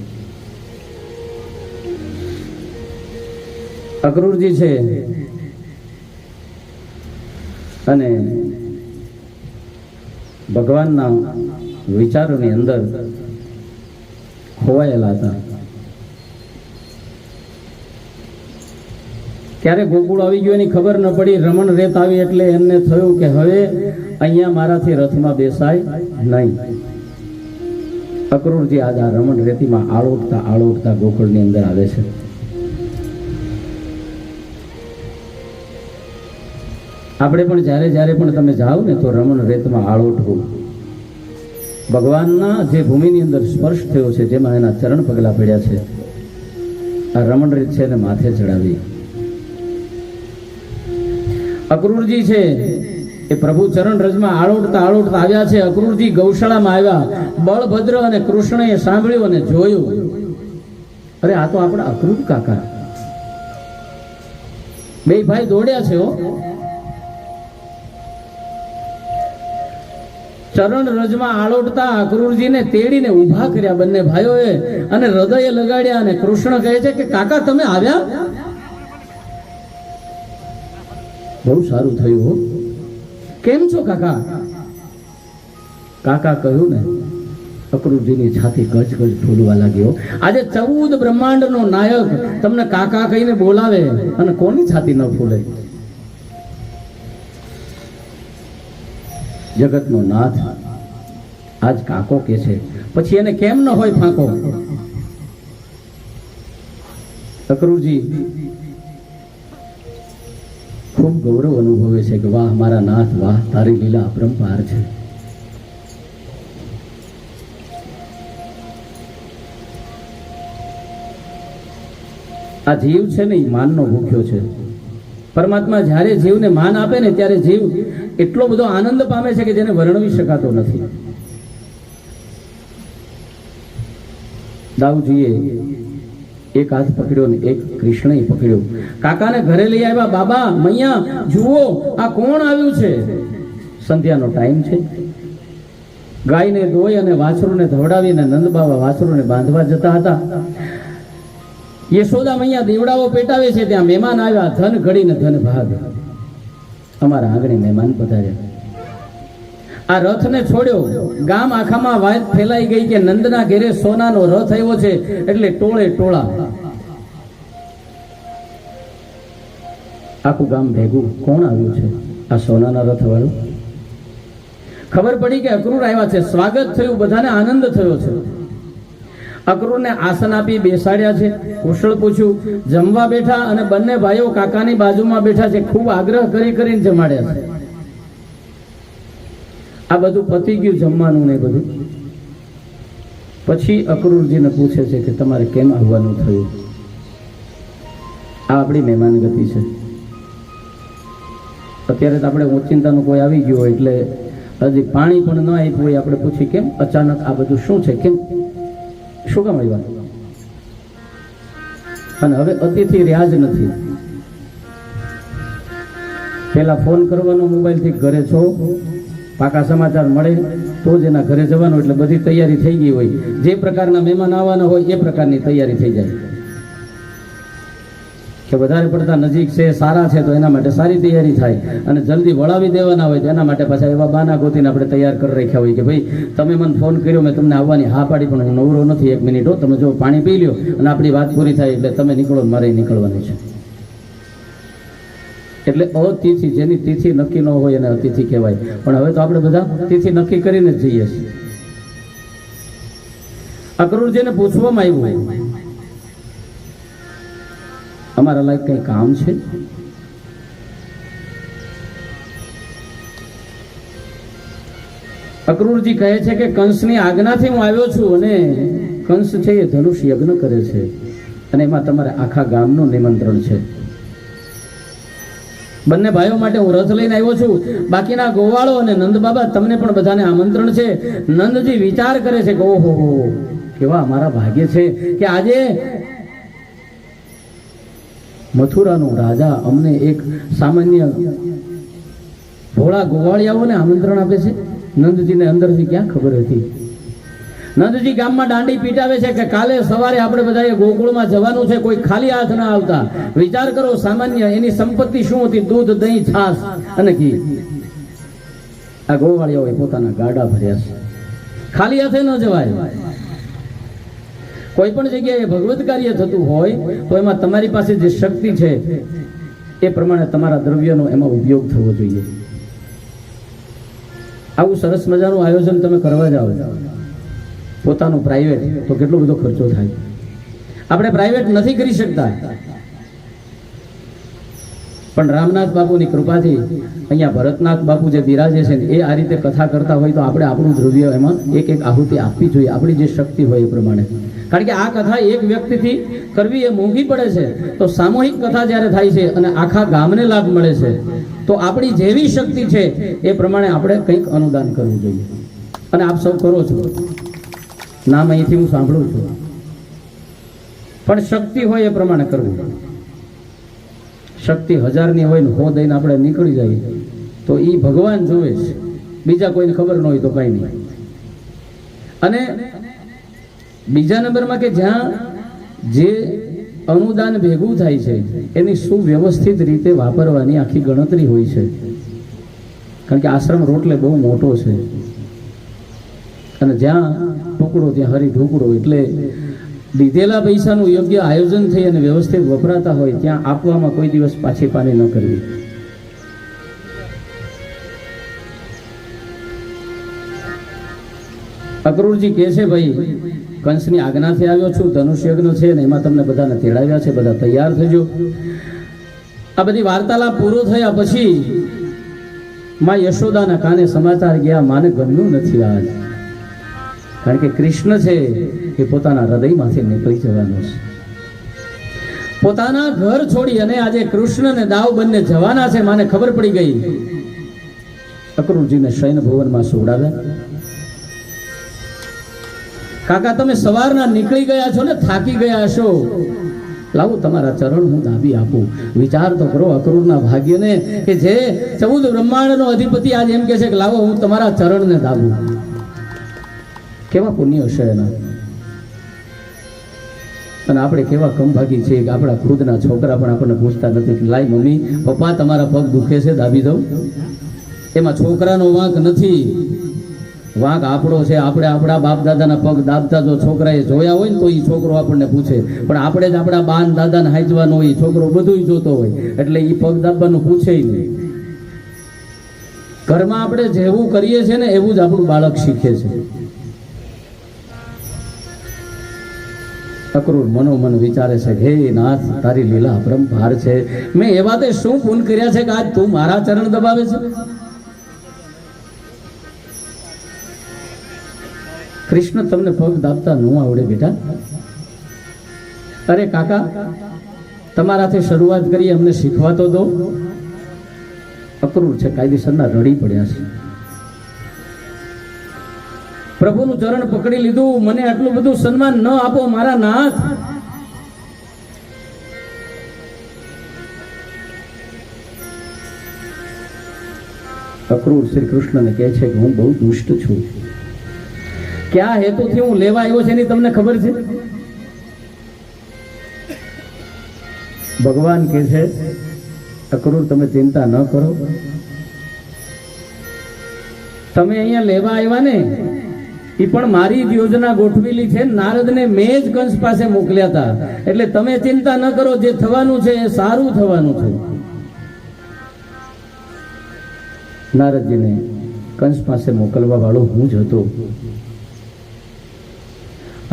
અક્રૂરજી છે અને ભગવાનના વિચારોની અંદર ખોવાયેલા હતા. ક્યારે ગોકુળ આવી ગયું એની ખબર ન પડી. રમણ રેત આવી એટલે એમને થયું કે હવે અહીંયા મારાથી રથમાં બેસાય નહીં. અક્રૂરજી આજ આ રમણ રેતીમાં આળોટતા ગોકુળની અંદર આવે છે. આપણે પણ જ્યારે પણ તમે જાઓ ને તો રમણ રેતમાં આળોટવું, ભગવાનના જે ભૂમિની અંદર સ્પર્શ થયો છે, જેમાં એના ચરણ પગલા પડ્યા છે, આ રમણરીત છે એને માથે ચડાવી. અક્રૂરજી છે એ પ્રભુ ચરણ રજમાં આળોટતા આળોટતા આવ્યા છે. અક્રૂરજી ગૌશાળામાં આવ્યા. બળભદ્ર અને કૃષ્ણએ સાંભળ્યું અને જોયું, અરે આ તો આપણા અક્રૂર કાકા. બે ભાઈ દોડ્યા છે. ચરણ રજમાં આળોટતા અક્રૂરજીને તેડીને ઊભા કર્યા બંને ભાઈઓએ અને હૃદયે લગાડ્યા. અને કૃષ્ણ કહે છે કે કાકા તમે આવ્યા, બહુ સારું થયું હો. કેમ છો કાકા? કાકા કહ્યું ને, અક્રૂરજીની છાતી ગજ ગજ ફૂલવા લાગ્યો. આજે 14 બ્રહ્માંડનો નાયક તમને કાકા કહીને બોલાવે અને કોની છાતી ન ફૂલે? જગતનો નાથ આજ કાકો કે છે, પછી એને કેમ ન હોય ફાંકો? અક્રૂરજી ખૂબ ગૌરવ અનુભવે છે કે વાહ મારા નાથ, વાહ તારી લીલા અપરંપાર છે. આ જીવ છે ને એ માનનો ભૂખ્યો છે. પરમાત્મા જ્યારે જીવને માન આપે ને ત્યારે જીવ એટલો બધો આનંદ પામે છે કે જેને વર્ણવી શકાતો નથી. દાઉજીએ એક હાથ પકડ્યો ને એક કૃષ્ણએ પકડ્યો. કાકાને ઘરે લઈ આવ્યા. બાબા મૈયા જુઓ આ કોણ આવ્યું છે? સંધ્યાનો ટાઈમ છે. ગાયને દોઈ અને વાછરુને ધવડાવીને નંદબાબા વાછરુને બાંધવા જતા હતા. યશોદા મૈયા દીવડાઓ પેટાવે છે. ત્યાં મહેમાન આવ્યા. ધન ઘડીને ધન ભાગ. અમારા આંગણે મહેમાન પધાર્યા. આ રથને છોડ્યો. ગામ આખામાં વાત ફેલાઈ ગઈ કે નંદના ઘેરે સોનાનો રથ આવ્યો છે. એટલે ટોળે ટોળા આખું ગામ ભેગું. કોણ આવ્યું છે? આ સોનાના રથ વાળું. ખબર પડી કે અક્રૂર આવ્યા છે. સ્વાગત થયું. બધાને આનંદ થયો છે. અક્રૂરને આસન આપી બેસાડ્યા છે. કુશળ પૂછ્યું. જમવા બેઠા અને બંને ભાઈઓ કાકાની બાજુમાં બેઠા છે. ખૂબ આગ્રહ કરી કરીને જમાડ્યા છે. આ બધું પતી ગયું જમવાનું ને બધું. પછી અક્રૂરજીને પૂછે છે કે તમારે કેમ આવવાનું થયું? આ આપણી મહેમાન ગતિ છે. અત્યારે તો આપણે ઓચિંતાનું કોઈ આવી ગયું હોય એટલે હજી પાણી પણ ન આપ્યું હોય આપણે પૂછી કેમ અચાનક આ બધું શું છે, કેમ શું કામ આવ્યા? અને હવે અતિથિ રહ્યા જ નથી. પેલા ફોન કરવાનો મોબાઈલથી ઘરે છો, પાકા સમાચાર મળે તો જ એના ઘરે જવાનું. એટલે બધી તૈયારી થઈ ગઈ હોય. જે પ્રકારના મહેમાન આવવાના હોય એ પ્રકારની તૈયારી થઈ જાય. કે વધારે પડતા નજીક છે, સારા છે તો એના માટે સારી તૈયારી થાય. અને જલ્દી વળાવી દેવાના હોય તો એના માટે પાછા એવા બાના ગોતીને આપણે તૈયાર કરી રાખ્યા હોય કે ભાઈ તમે મને ફોન કર્યો, મેં તમને આવવાની હા પાડી પણ હું નવરો નથી, 1 મિનિટ હો, તમે જો પાણી પી લ્યો અને આપણી વાત પૂરી થાય એટલે તમે નીકળો, મારે નીકળવાની છે. એટલે અતિથિ, જેની તિથિ નક્કી ન હોય એને અતિથિ કહેવાય. પણ હવે તો આપણે બધા તિથિ નક્કી કરીને જ જઈએ છીએ. અક્રૂરજીને પૂછવામાં આવ્યું અમારા લાયક કઈ કામ છે? અક્રૂરજી કહે છે કે કંસની આજ્ઞાથી હું આવ્યો છું અને કંસ છે એ ધનુષ યજ્ઞ કરે છે અને એમાં તમારે આખા ગામનું નિમંત્રણ છે. બંને ભાઈઓ માટે હું રથ લઈને આવ્યો છું. બાકીના ગોવાળો અને નંદબાબા તમને પણ બધાને આમંત્રણ છે. નંદજી વિચાર કરે છે કે ઓહો કેવા અમારા ભાગ્ય છે કે આજે મથુરાનો રાજા અમને એક સામાન્ય ભોળા ગોવાળિયાઓને આમંત્રણ આપે છે. નંદજીને અંદરથી ક્યાં ખબર હતી? નંદજી ગામમાં દાંડી પીટાવે છે કે કાલે સવારે આપણે બધાએ ગોકુળમાં જવાનું છે, કોઈ ખાલી હાથ ના આવતા. વિચાર કરો, સામાન્ય એની સંપત્તિ શું હતી? દૂધ, દહીં, છાશ અને ઘી. આ ગોવાળિયાઓએ પોતાના ગાડા ભર્યા છે. ખાલી હાથે ન જવાય. કોઈ પણ જગ્યાએ ભગવત કાર્ય થતું હોય તો એમાં તમારી પાસે જે શક્તિ છે એ પ્રમાણે તમારા દ્રવ્યનો એમાં ઉપયોગ થવો જોઈએ. આવું સરસ મજાનું આયોજન તમે કરવા જાઓ, પોતાનું પ્રાઇવેટ, તો કેટલો બધો ખર્ચો થાય. આપણે પ્રાઇવેટ નથી કરી શકતા. પણ રામનાથ બાપુની કૃપાથી અહીંયા ભરતનાથ બાપુ જે બિરાજે છે ને એ આ રીતે કથા કરતા હોય તો આપણે આપણું દ્રવ્ય એમાં એક એક આહુતિ આપવી જોઈએ, આપણી જે શક્તિ હોય એ પ્રમાણે. કારણ કે આ કથા એક વ્યક્તિથી કરવી એ મોંઘી પડે છે, તો સામૂહિક કથા જ્યારે થાય છે અને આખા ગામને લાભ મળે છે તો આપણી જેવી શક્તિ છે એ પ્રમાણે આપણે કંઈક અનુદાન કરવું જોઈએ. અને આપ સૌ કરો છો, નામ અહીંથી હું સાંભળું છું, પણ શક્તિ હોય એ પ્રમાણે કરવું. શક્તિ 1000ની હોય ને 100 દઈને આપણે નીકળી જાય તો એ ભગવાન જોવે છે, બીજા કોઈને ખબર ન હોય તો કાંઈ નહીં. અને બીજા નંબરમાં કે જ્યાં જે અનુદાન ભેગું થાય છે એની સુવ્યવસ્થિત રીતે વાપરવાની આખી ગણતરી હોય છે. કારણ કે આશ્રમ રોટલે બહુ મોટો છે અને જ્યાં ટુકડો ત્યાં હરી ઢુકડો, એટલે દીધેલા પૈસાનું યોગ્ય આયોજન થઈ અને વ્યવસ્થિત વપરાતા હોય ત્યાં આપવામાં કોઈ દિવસ પાછી પાની ન કરવી. અક્રૂરજી કહે છે, ભાઈ કંસની આજ્ઞાથી આવ્યો છું, ધનુષ યજ્ઞ છે ને એમાં તમને બધાને તેડાવ્યા છે, બધા તૈયાર થજો. આ બધી વાર્તાલાપ પૂરો થયા પછી માં યશોદાના કાને સમાચાર ગયા, માને ગમ્યું નથી આજ. કારણ કે કૃષ્ણ છે એ પોતાના હૃદયમાંથી નીકળી જવાનો છે. પોતાના ઘર છોડી અને આજે કૃષ્ણ ને દાવ બંને જવાના છે, માને ખબર પડી ગઈ. અક્રૂરજીને શયન ભુવનમાં સુવડાવ્યા. કાકા તમે સવારના નીકળી ગયા છો ને થાકી ગયા છો, લાવો તમારા ચરણ હું દાબી આપું. વિચાર તો કરો અક્રૂરના ભાગ્યને કે જે 14 બ્રહ્માંડનો અધિપતિ આજ એમ કે છે કે લાવો હું તમારા ચરણને દાબું. કેવા પુણ્ય હશે એના. અને આપણે કેવા કમભાગી છીએ કે આપણા ખુદના છોકરા પણ આપણને પૂછતા નથી કે લાઈ મમ્મી પપ્પા તમારા પગ દુખે છે દાબી દઉં. એમાં છોકરાનો વાંક નથી, વાંક આપણો છે. આપણે આપણા બાપ દાદાના પગ દાબતા જો છોકરાએ જોયા હોય ને તો એ છોકરો આપણને પૂછે, પણ આપણે જ આપણા બાન દાદાને હાંચવાનો હોય, છોકરો બધું જોતો હોય એટલે એ પગ દાબવાનું પૂછે નહીં. ઘરમાં આપણે જેવું કરીએ છીએ ને એવું જ આપણું બાળક શીખે છે. અક્રૂર મનોમન વિચારે છે, હે નાથ તારી લીલા અપરંપાર છે, મેં એવા તે શું પુણ્ય કર્યા છે કે આજ તું મારા ચરણ દબાવે છે. કૃષ્ણ તમને પગ દાબતા ન આવડે બેટા? અરે કાકા તમારાથી શરૂઆત કરી, અમને શીખવા તો દો. અક્રૂર છે કાયદેસરના રડી પડ્યા છે. પ્રભુનું ચરણ પકડી લીધું, મને આટલું બધું સન્માન ન આપો મારા નાથ. અક્રૂર શ્રી કૃષ્ણને કહે છે કે હું બહુ દુષ્ટ છું. ક્યાં હેતુથી હું લેવા આવ્યો છે એની તમને ખબર છે? ભગવાન કહે છે અક્રૂર તમે ચિંતા ન કરો, તમે અહીંયા લેવા આવ્યા ને એ પણ મારી જ યોજના ગોઠવેલી છે. નારદને મેં જ કંસ પાસે મોકલ્યા હતા, એટલે તમે ચિંતા ન કરો, જે થવાનું છે એ સારું થવાનું છે. નારદજીને કંસ પાસે મોકલવા વાળો હું જ હતો.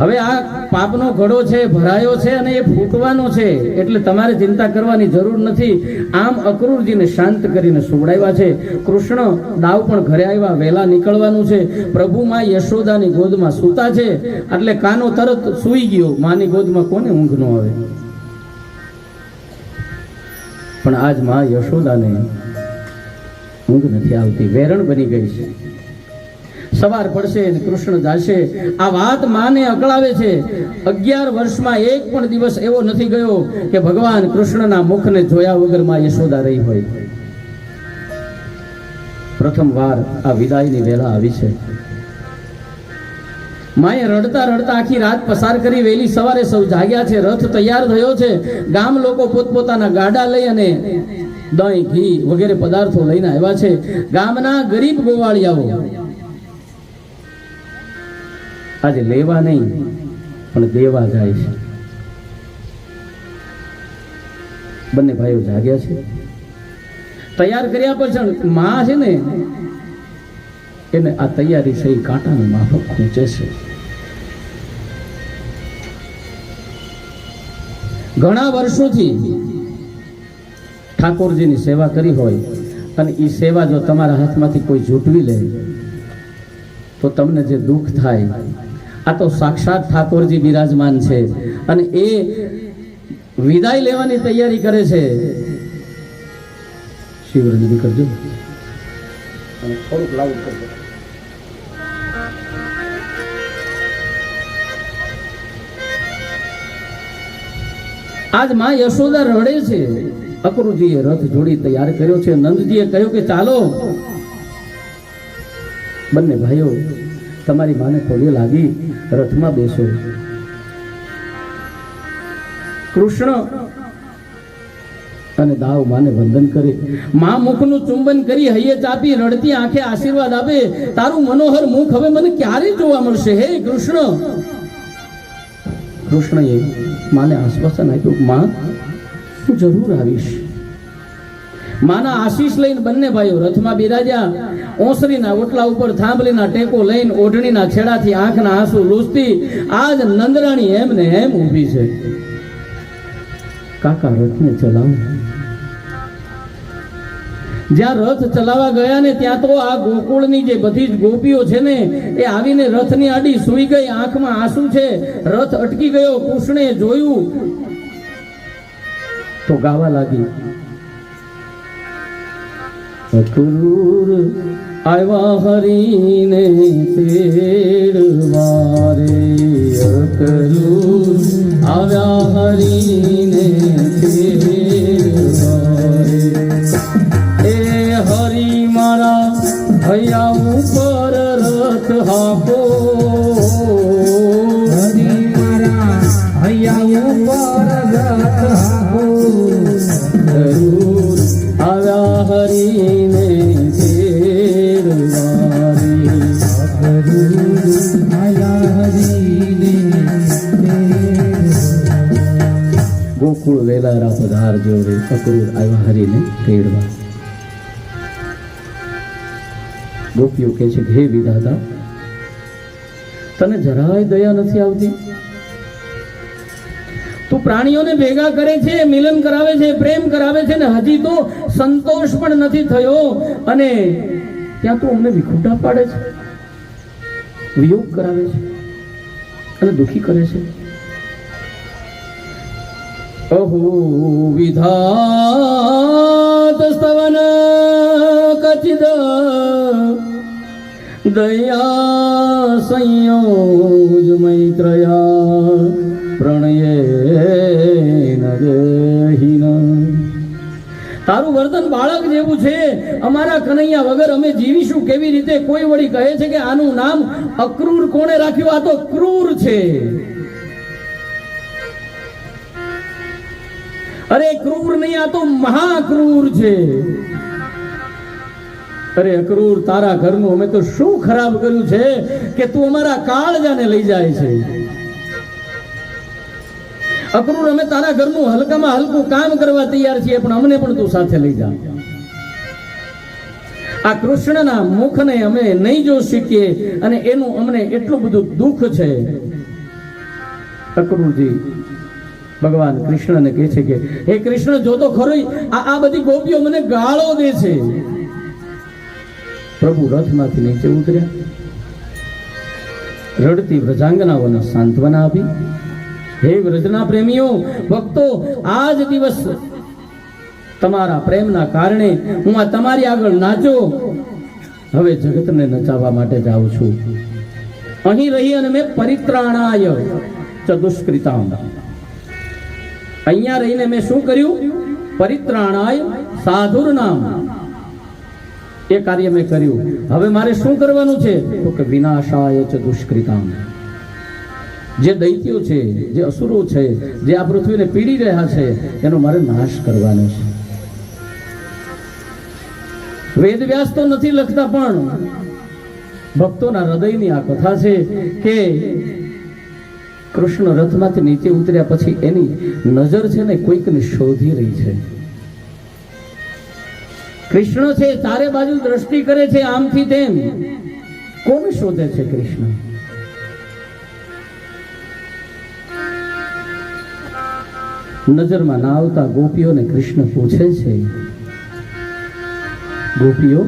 હવે આ પાપનો ઘડો છે ભરાયો છે અને એ ફૂટવાનો છે, એટલે તમારે ચિંતા કરવાની જરૂર નથી. આમ અક્રૂરજીને શાંત કરીને સુવડાવ્યા છે. કૃષ્ણ દાવ પણ ઘરે આવ્યા, વહેલા નીકળવાનું છે. પ્રભુમાં યશોદાની ગોદમાં સૂતા છે, એટલે કાનો તરત સૂઈ ગયો. માની ગોદમાં કોને ઊંઘ ન આવે? પણ આજ માં યશોદાને ઊંઘ નથી આવતી, વેરણ બની ગઈ છે. સવાર પડશે અને કૃષ્ણ જાશે. આ વાત માને અકળાવે છે. 11 વર્ષમાં એક પણ દિવસ એવો નથી ગયો કે ભગવાન કૃષ્ણના મુખને જોયા વગર માં યશોદા રહી હોય. પ્રથમ વાર આ વિદાયની વેળા આવી છે. માએ રડતા રડતા આખી રાત પસાર કરી. વહેલી સવારે સૌ જાગ્યા છે, રથ તૈયાર થયો છે. ગામ લોકો પોતપોતાના ગાડા લઈ અને દહીં ઘી વગેરે પદાર્થો લઈને આવ્યા છે. ગામના ગરીબ ગોવાળિયાઓ આજે લેવા નહીં પણ દેવા જાય છે. બંને ભાઈઓ જાગ્યા છે. તૈયાર કર્યા પછી માં છે ને એને આ તૈયારી સહી કાંટાનું માફક ખૂંચે છે. ઘણા વર્ષોથી ઠાકોરજીની સેવા કરી હોય અને એ સેવા જો તમારા હાથમાંથી કોઈ ઝૂંટવી લે તો તમને જે દુઃખ થાય, આ તો સાક્ષાત ઠાકોરજી બિરાજમાન છે અને એ વિદાય લેવાની તૈયારી કરે છે. શિવરજી કરજો, થોડુંક લાઉડ કરજો. આજ માં યશોદા રડે છે. અક્રૂરજીએ રથ જોડી તૈયાર કર્યો છે. નંદજીએ કહ્યું કે ચાલો બંને ભાઈઓ તમારી માને ખોલી લાગી રથમાં બેસો. કૃષ્ણ અને દાવ માને વંદન કરે. મા મુખનું ચુંબન કરી હૈયે ચાપી રડતી આંખે આશીર્વાદ આપે. તારું મનોહર મુખ હવે મને ક્યારે જોવા મળશે હે કૃષ્ણ? કૃષ્ણએ માને આશ્વાસન આપ્યું, માં હું જરૂર આવીશ. માના આશીષ લઈને બંને ભાઈઓ રથમાં બિરાજ્યા. ઓસરીના ઓટલા ઉપર થાંભલીના ટેકો લઈને ઓઢણીના છેડાથી આંખના આંસુ લૂછતી આજ નંદરાણી એમ ને એમ ઊભી છે. કાકા રથને ચલાવો. જ્યાં રથ ચલાવવા ગયા ને ત્યાં તો આ ગોકુળની જે બધી જ ગોપીઓ છે ને એ આવીને રથની આડી સૂઈ ગઈ. આંખમાં આંસુ છે. રથ અટકી ગયો. કૃષ્ણે જોયું તો ગાવા લાગી, અક્રૂર આવ્યા હરીને તેડવા રે, અક્રૂર આવ્યા હરીને તેડવા રે. એ હરી મારા હૈયા ઉપર રથ હાકો, હરી મારા હૈયા ઉપર રથ હાકો. અક્રૂર આવ્યા હરીને તેડવા રે, આયા હરીને ગોકુળ વેલારા પધારજો રે, અક્રૂર આવ્યા હરીને તેડવા. ગોપીઓ કહે છે, હે વિધાતા, તને જરાય દયા નથી આવતી? તું પ્રાણીઓને ભેગા કરે છે, મિલન કરાવે છે, પ્રેમ કરાવે છે ને હજી તો સંતોષ પણ નથી થયો અને ત્યાં તું અમને વિખૂટા પાડે છે, વિયોગ કરાવે છે અને દુખી કરે છે. અહો વિધાત સ્તવન કચિદ દયા સંયોજ મૈત્રયા પ્રણયેન દેહિન. તારું વર્તન બાળક જેવું છે. અમારા કનૈયા વગર અમે જીવીશું કેવી રીતે? કોઈ વળી કહે છે કે આનું નામ અક્રૂર કોણે રાખ્યું? આ તો ક્રૂર છે. અરે ક્રૂર નહીં, આ તો મહાક્રૂર છે. અરે અક્રૂર, તારા ઘરનું અમે તો શું ખરાબ કર્યું છે કે તું અમારા કાળજાને લઈ જાય છે? અક્રૂર, અમે તારા ઘરનું હલકામાં હલકું કામ કરવા તૈયાર છીએ પણ અમને પણ તું સાથે લઈ જા. આ કૃષ્ણના મુખને અમે નહીં જોઈ શકીએ અને એનું અમને એટલું બધું દુઃખ છે. અક્રૂરજી ભગવાન કૃષ્ણને કહે છે કે હે કૃષ્ણ, જો તો ખરો આ બધી ગોપીઓ મને ગાળો દે છે. પ્રભુ રથમાંથી નીચે ઉતર્યા. રડતી વ્રજાંગનાઓને સાંત્વના આપી. હે વ્રજના પ્રેમીઓ, ભક્તો, આજ દિવસ તમારા પ્રેમના કારણે હું આ તમારી આગળ નાચો. હવે જગતને નચાવવા માટે જાઉં છું. અહીં રહી અને મેં પરિત્રાણાય ચતુષ્કૃતામ, અહીંયા રહીને મેં શું કર્યું? પરિત્રાણાય સાધુર્નામ, એ કાર્ય મેં કર્યું. હવે મારે શું કરવાનું છે? તો કે વિનાશાય ચતુષ્કૃતામ, જે દૈત્યો છે, જે અસુરો છે, જે આ પૃથ્વીને પીડી રહ્યા છે, એનો મારે નાશ કરવાનો છે. વેદ વ્યાસ તો નથી લખતા પણ ભક્તોના હૃદયની આ કથા છે કે કૃષ્ણ રથમાંથી નીચે ઉતર્યા પછી એની નજર છે ને કોઈકને શોધી રહી છે. કૃષ્ણ છે ચારે બાજુ દ્રષ્ટિ કરે છે આમથી તેમ. કોને શોધે છે કૃષ્ણ? નજરમાં ના આવતા ગોપીઓને કૃષ્ણ પૂછે છે, ગોપીઓ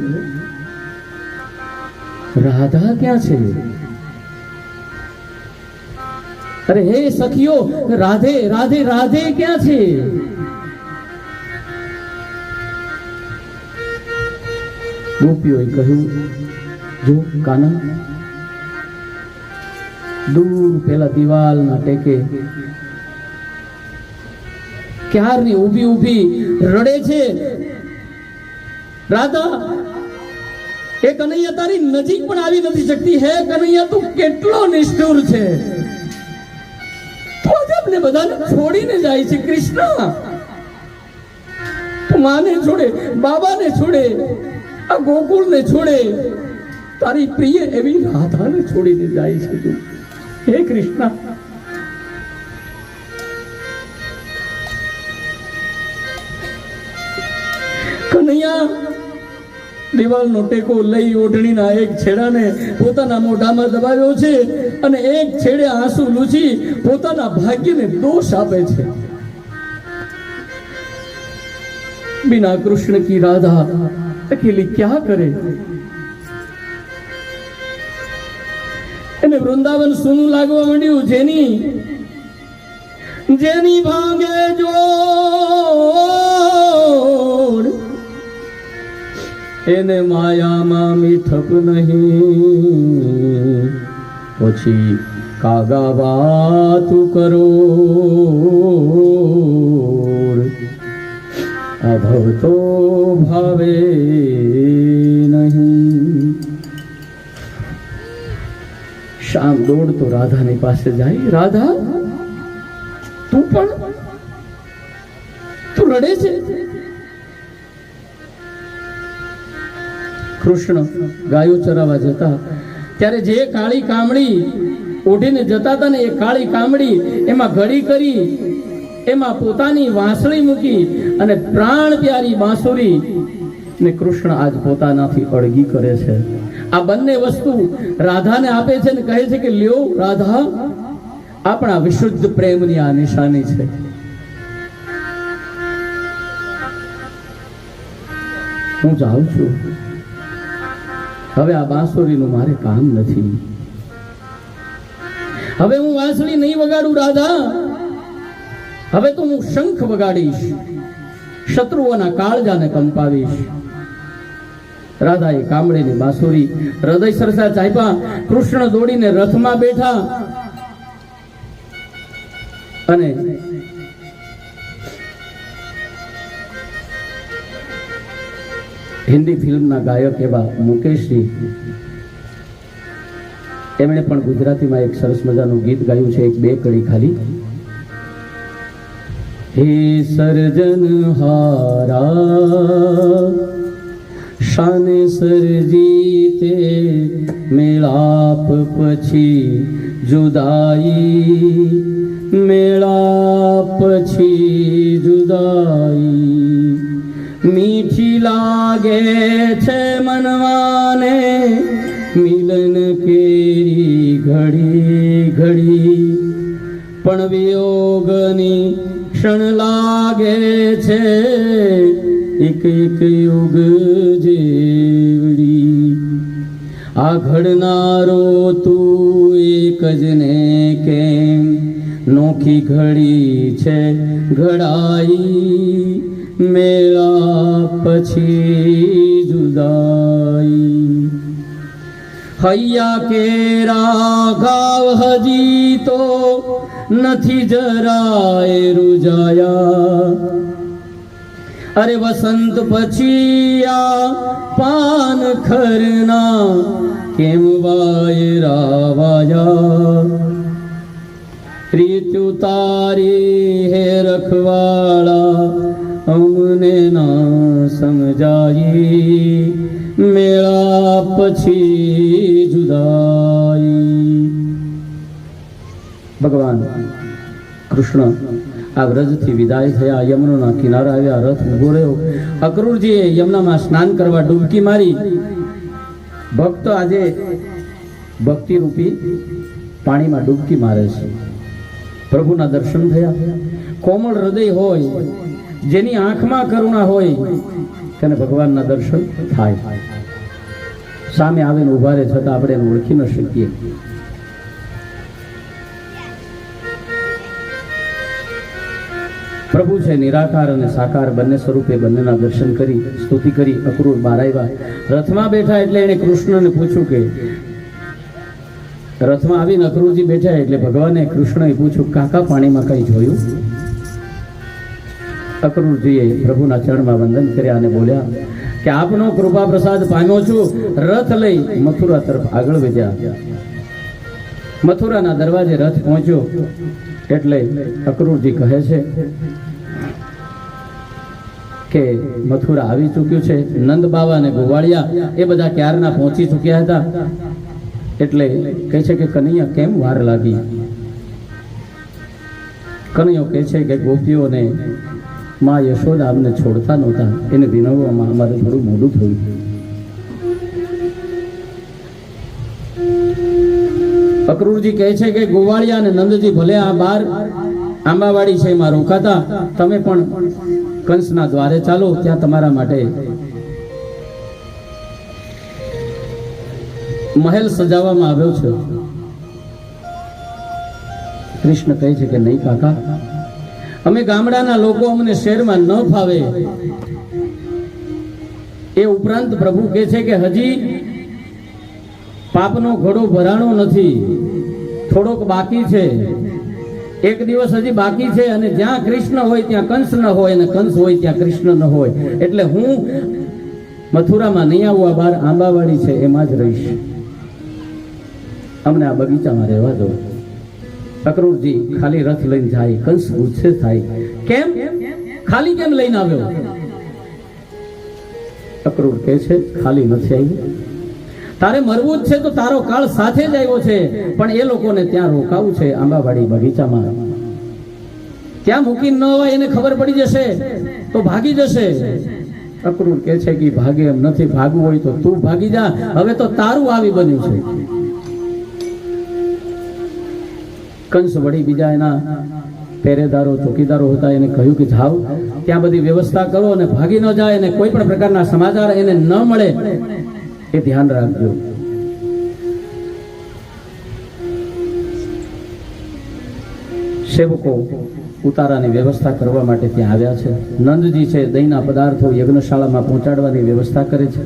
રાધા ક્યાં છે? અરે હે સખીઓ, રાધે રાધે રાધે ક્યાં છે? ગોપીઓએ કહ્યું, જો કાના, દૂર પેલા દિવાલના ટેકે ક્યારની ઊભી ઊભી રડે છે રાધા. એ કનૈયા તારી નજીક પણ આવી નથી શકતી. હે કનૈયા, તું કેટલો નિષ્ઠુર છે. તું અમને બધાને છોડીને જાય છે કૃષ્ણ. તું માને છોડે, બાબાને છોડે, આ ગોકુળને છોડે, તારી પ્રિય એવી રાધાને છોડીને જાય છે તું. હે કૃષ્ણ, કનૈયા દિવાલનો ટેકો લઈ ઓઢણીના એક છેડાને પોતાના મોઢામાં દબાવ્યો છે અને એક છેડે આંસુ લૂછી પોતાના ભાગ્યને દોષ આપે છે. बिना कृष्ण की राधा अकेली क्या करे? એને વૃંદાવન સૂનું લાગવા માંડ્યું. જેની ભાંગે જોડ એને માયામાં મીઠપ નહીં. પછી કાગા વાતું કરો, અભવ તો ભાવે નહીં. શામ દોડતો રાધાની પાસે જાય. રાધા, તું રડે છે? કૃષ્ણ ગાયો ચરાવવા જતા ત્યારે જે કાળી કામળી ઓઢીને જતા હતા ને, એ કાળી કામળી એમાં ઘડી કરી એમાં પોતાની વાંસળી મૂકી અને પ્રાણ પ્યારી બાંસુરી ને કૃષ્ણ આજ પોતાનાથી અળગી કરે છે. આ બંને વસ્તુ રાધાને આપે છે ને કહે છે કે લ્યો રાધા, આપણા વિશુદ્ધ પ્રેમની આ નિશાની છે. હું જાઉં છું, હવે આ બાંસુરીનું મારે કામ નથી. હવે હું વાંસળી નહીં વગાડું રાધા, હવે તો હું શંખ વગાડીશ, શત્રુઓના કાળજાને કંપાવીશ. રાધાએ કામળીની બાંસુરી હૃદય સરસા ચાપ્યા. કૃષ્ણ દોડીને રથમાં બેઠા અને હિન્દી ફિલ્મના ગાયક એવા મુકેશજી, એમણે પણ ગુજરાતીમાં એક સરસ મજાનું ગીત ગાયું છે. એક બે કડી ખાલી. હે સર્જનહારા શાને સરજીતે મેળાપ પછી જુદાઈ, મેળાપ પછી જુદાઈ. મીઠી લાગે છે મનવાને મિલન કેરી ઘડી ઘડી, પણ વિયોગની ક્ષણ લાગે છે એક એક યુગ જેવડી. આ ઘડનારો તું એક જ ને કેમ નોખી ઘડી છે ઘડાઈ, મેળા પછી જુદાઈ. હૈયા કેરા ઘાવ હજી તો નથી જરાય રૂજાયા. અરે વસંત પછી આ પાન ખરના કેમ વાયરા વાયા. રીત ઉતારી હે રખવાળા અમને ના સમજાઈ, મેળા પછી જુદાઈ. ભગવાન કૃષ્ણ આ વ્રજથી વિદાય થયા, યમુનાના કિનારા આવ્યા, રથ ઉભો રહ્યો. અક્રૂરજીએ યમુનામાં સ્નાન કરવા ડૂબકી મારી. ભક્તો આજે ભક્તિ રૂપી પાણીમાં ડૂબકી મારે છે. પ્રભુના દર્શન થયા. કોમળ હૃદય હોય, જેની આંખમાં કરુણા હોય, તેને ભગવાનના દર્શન થાય. સામે આવીને ઉભા રહે છતાં આપણે એને ઓળખી ન શકીએ. પ્રભુ છે નિરાકાર અને સાકાર બંને સ્વરૂપે બંનેના દર્શન કરી સ્તુતિ કરી અક્રૂર બહાર આવ્યા. રથમાં બેઠા એટલે એને કૃષ્ણને પૂછ્યું કે રથમાં આવીને અક્રૂરજી બેઠા એટલે ભગવાને કૃષ્ણએ પૂછ્યું, કાકા પાણીમાં કઈ જોયું? અક્રૂરજીએ પ્રભુના ચરણમાં વંદન કર્યા અને બોલ્યા કે આપનો કૃપા પ્રસાદ પામ્યો છું. રથ લઈ મથુરા તરફ આગળ વધ્યા. મથુરાના દરવાજે રથ પહોંચ્યો એટલે અક્રૂરજી કહે છે કે મથુરા આવી ચૂક્યું છે. નંદ બાવા અને ગોવાળિયા એ બધા ક્યારના પહોંચી ચૂક્યા હતા. એટલે કહે છે કે કનૈયા કેમ વાર લાગી? કનૈયો કહે છે કે ગોપીઓને માં યશોદા અમને છોડતા નહોતા, એને વિનવવામાં અમારે થોડું મોડું થયું. અક્રૂરજી કહે છે કે ગોવાળિયા અને નંદજી ભલે આ બાર આંબાવાડી છે એમાં રોકાતા, તમે પણ કંસના દ્વારે ચાલો, ત્યાં તમારા માટે મહેલ સજાવવામાં આવ્યો છે. કૃષ્ણ કહે છે કે નહીં કાકા, અમે ગામડાના લોકો, અમને શહેરમાં ન ફાવે. એ ઉપરાંત પ્રભુ કહે છે કે હજી પાપનો ઘડો ભરાણો નથી, થોડોક બાકી છે. એક દિવસ હજી બાકી છે અને જ્યાં કૃષ્ણ હોય ત્યાં કંસ ન હોય અને કંસ હોય ત્યાં કૃષ્ણ ન હોય. એટલે હું મથુરામાં નહીં આવું, આ બાર આંબાવાડી છે એમાં જ રહીશ. અમને આ બગીચામાં રહેવા દો. અક્રૂરજી ખાલી રથ લઈને જાય. કંસ ગુસ્સે થાય, કેમ ખાલી કેમ લઈને આવ્યો? અક્રૂર કહે છે ખાલી નથી આવ્યો, તારે મરવું જ છે તો તારો કાળ સાથે જ આવ્યો છે, પણ એ લોકોને ત્યાં રોકાવું છે આંબાવાડી બગીચામાં. ત્યાં મૂકીને ન હોય એને ખબર પડી જશે તો ભાગી જશે. અક્રૂર કહે છે કે ભાગે એમ નથી, ભાગવું હોય તો તું ભાગી જા, હવે તો તારું આવી બન્યું છે. કંસ વળી બીજા એના પહેરેદારો ચોકીદારો હતા, એને કહ્યું કે જાઓ ત્યાં બધી વ્યવસ્થા કરો અને ભાગી ન જાય અને કોઈ પણ પ્રકારના સમાચાર એને ન મળે એ ધ્યાન રાખજો. સેવકો ઉતારાની વ્યવસ્થા કરવા માટે ત્યાં આવ્યા છે. નંદજી છે દહીંના પદાર્થો યજ્ઞશાળામાં પહોંચાડવાની વ્યવસ્થા કરે છે.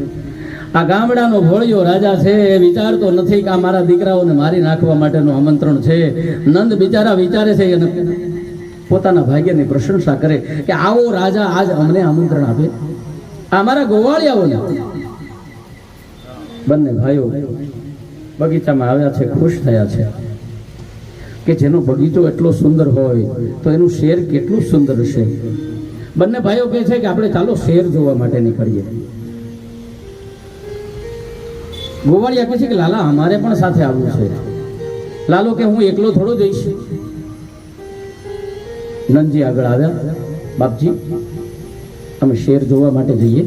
આ ગામડાનો ભોળિયો રાજા છે એ વિચારતો નથી કે આ મારા દીકરાઓને મારી નાખવા માટેનું આમંત્રણ છે. નંદ બિચારા વિચારે છે અને પોતાના ભાગ્યની પ્રશંસા કરે કે આવો રાજા આજ અમને આમંત્રણ આપે, અમારા ગોવાળિયાઓને. બંને ભાઈઓ બગીચામાં આવ્યા છે, ખુશ થયા છે કે જેનો બગીચો એટલો સુંદર હોય તો એનું શેર કેટલું સુંદર હશે. બંને ભાઈઓ કહે છે કે આપણે ચાલો શેર જોવા માટે નીકળીએ. ગોવાળિયા કહે છે કે લાલા અમારે પણ સાથે આવવું છે. લાલો કે હું એકલો થોડો જઈશ. નંદજી આગળ આવ્યા, બાપજી અમે શેર જોવા માટે જઈએ.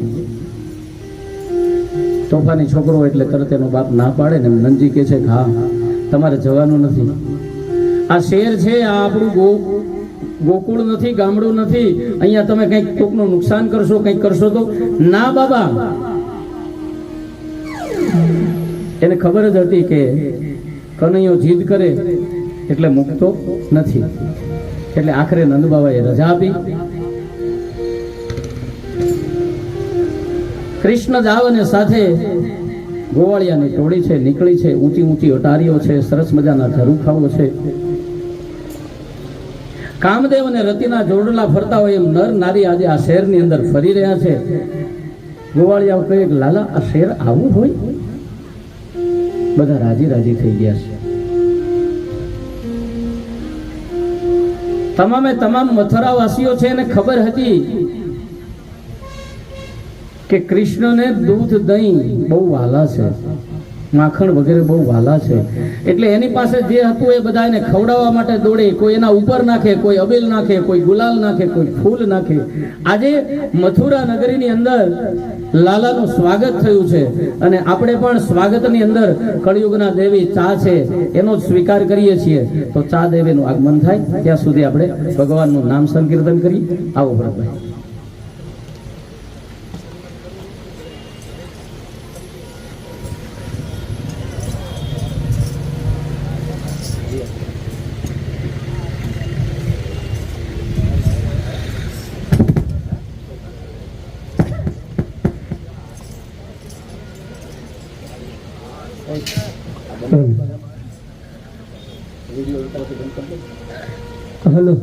તોફાની છોકરો એટલે તરત એનો બાપ ના પાડે ને નંદજી કહે છે કે હા તમારે જવાનું નથી. આ શેર છે, આ આપણું ગોકુળ નથી, ગામડું નથી. અહીંયા તમે કંઈક કોકનું નુકસાન કરશો, કંઈક કરશો તો ના બાબા. એને ખબર જ હતી કે કનૈયો જીદ કરે એટલે મૂકતો નથી. એટલે આખરે નંદ બાબાએ રજા આપી. કૃષ્ણ જાવ અને સાથે ગોવાળિયાની ટોળી છે નીકળી છે. ઊંચી ઊંચી અટારીઓ છે, સરસ મજાના ઝરૂખાઓ છે. કામદેવ અને રતિના જોડલા ફરતા હોય એમ નર નારી આજે આ શહેરની અંદર ફરી રહ્યા છે. ગોવાળિયાઓ કહે કે લાલા આ શહેર આવું હોય? બધા રાજી રાજી થઈ ગયા છે. તમામે તમામ મથુરાવાસીઓ છે એને ખબર હતી કે કૃષ્ણને દૂધ દહીં બહુ વાલા છે. માખણ વગેરે બહુ વાલા છે, એટલે એની પાસે જે હતું એ બધા એને ખવડાવવા માટે દોડે, કોઈ એના ઉપર નાખે, કોઈ અબીલ નાખે, કોઈ ગુલાલ નાખે, કોઈ ફૂલ નાખે. આજે મથુરા નગરીની અંદર લાલાનું સ્વાગત થયું છે અને આપણે પણ સ્વાગતની અંદર કળિયુગના દેવી ચા છે એનો જ સ્વીકાર કરીએ છીએ. તો ચા દેવીનું આગમન થાય ત્યાં સુધી આપણે ભગવાનનું નામ સંકીર્તન કરીએ. આવો ભરતભાઈ. હલો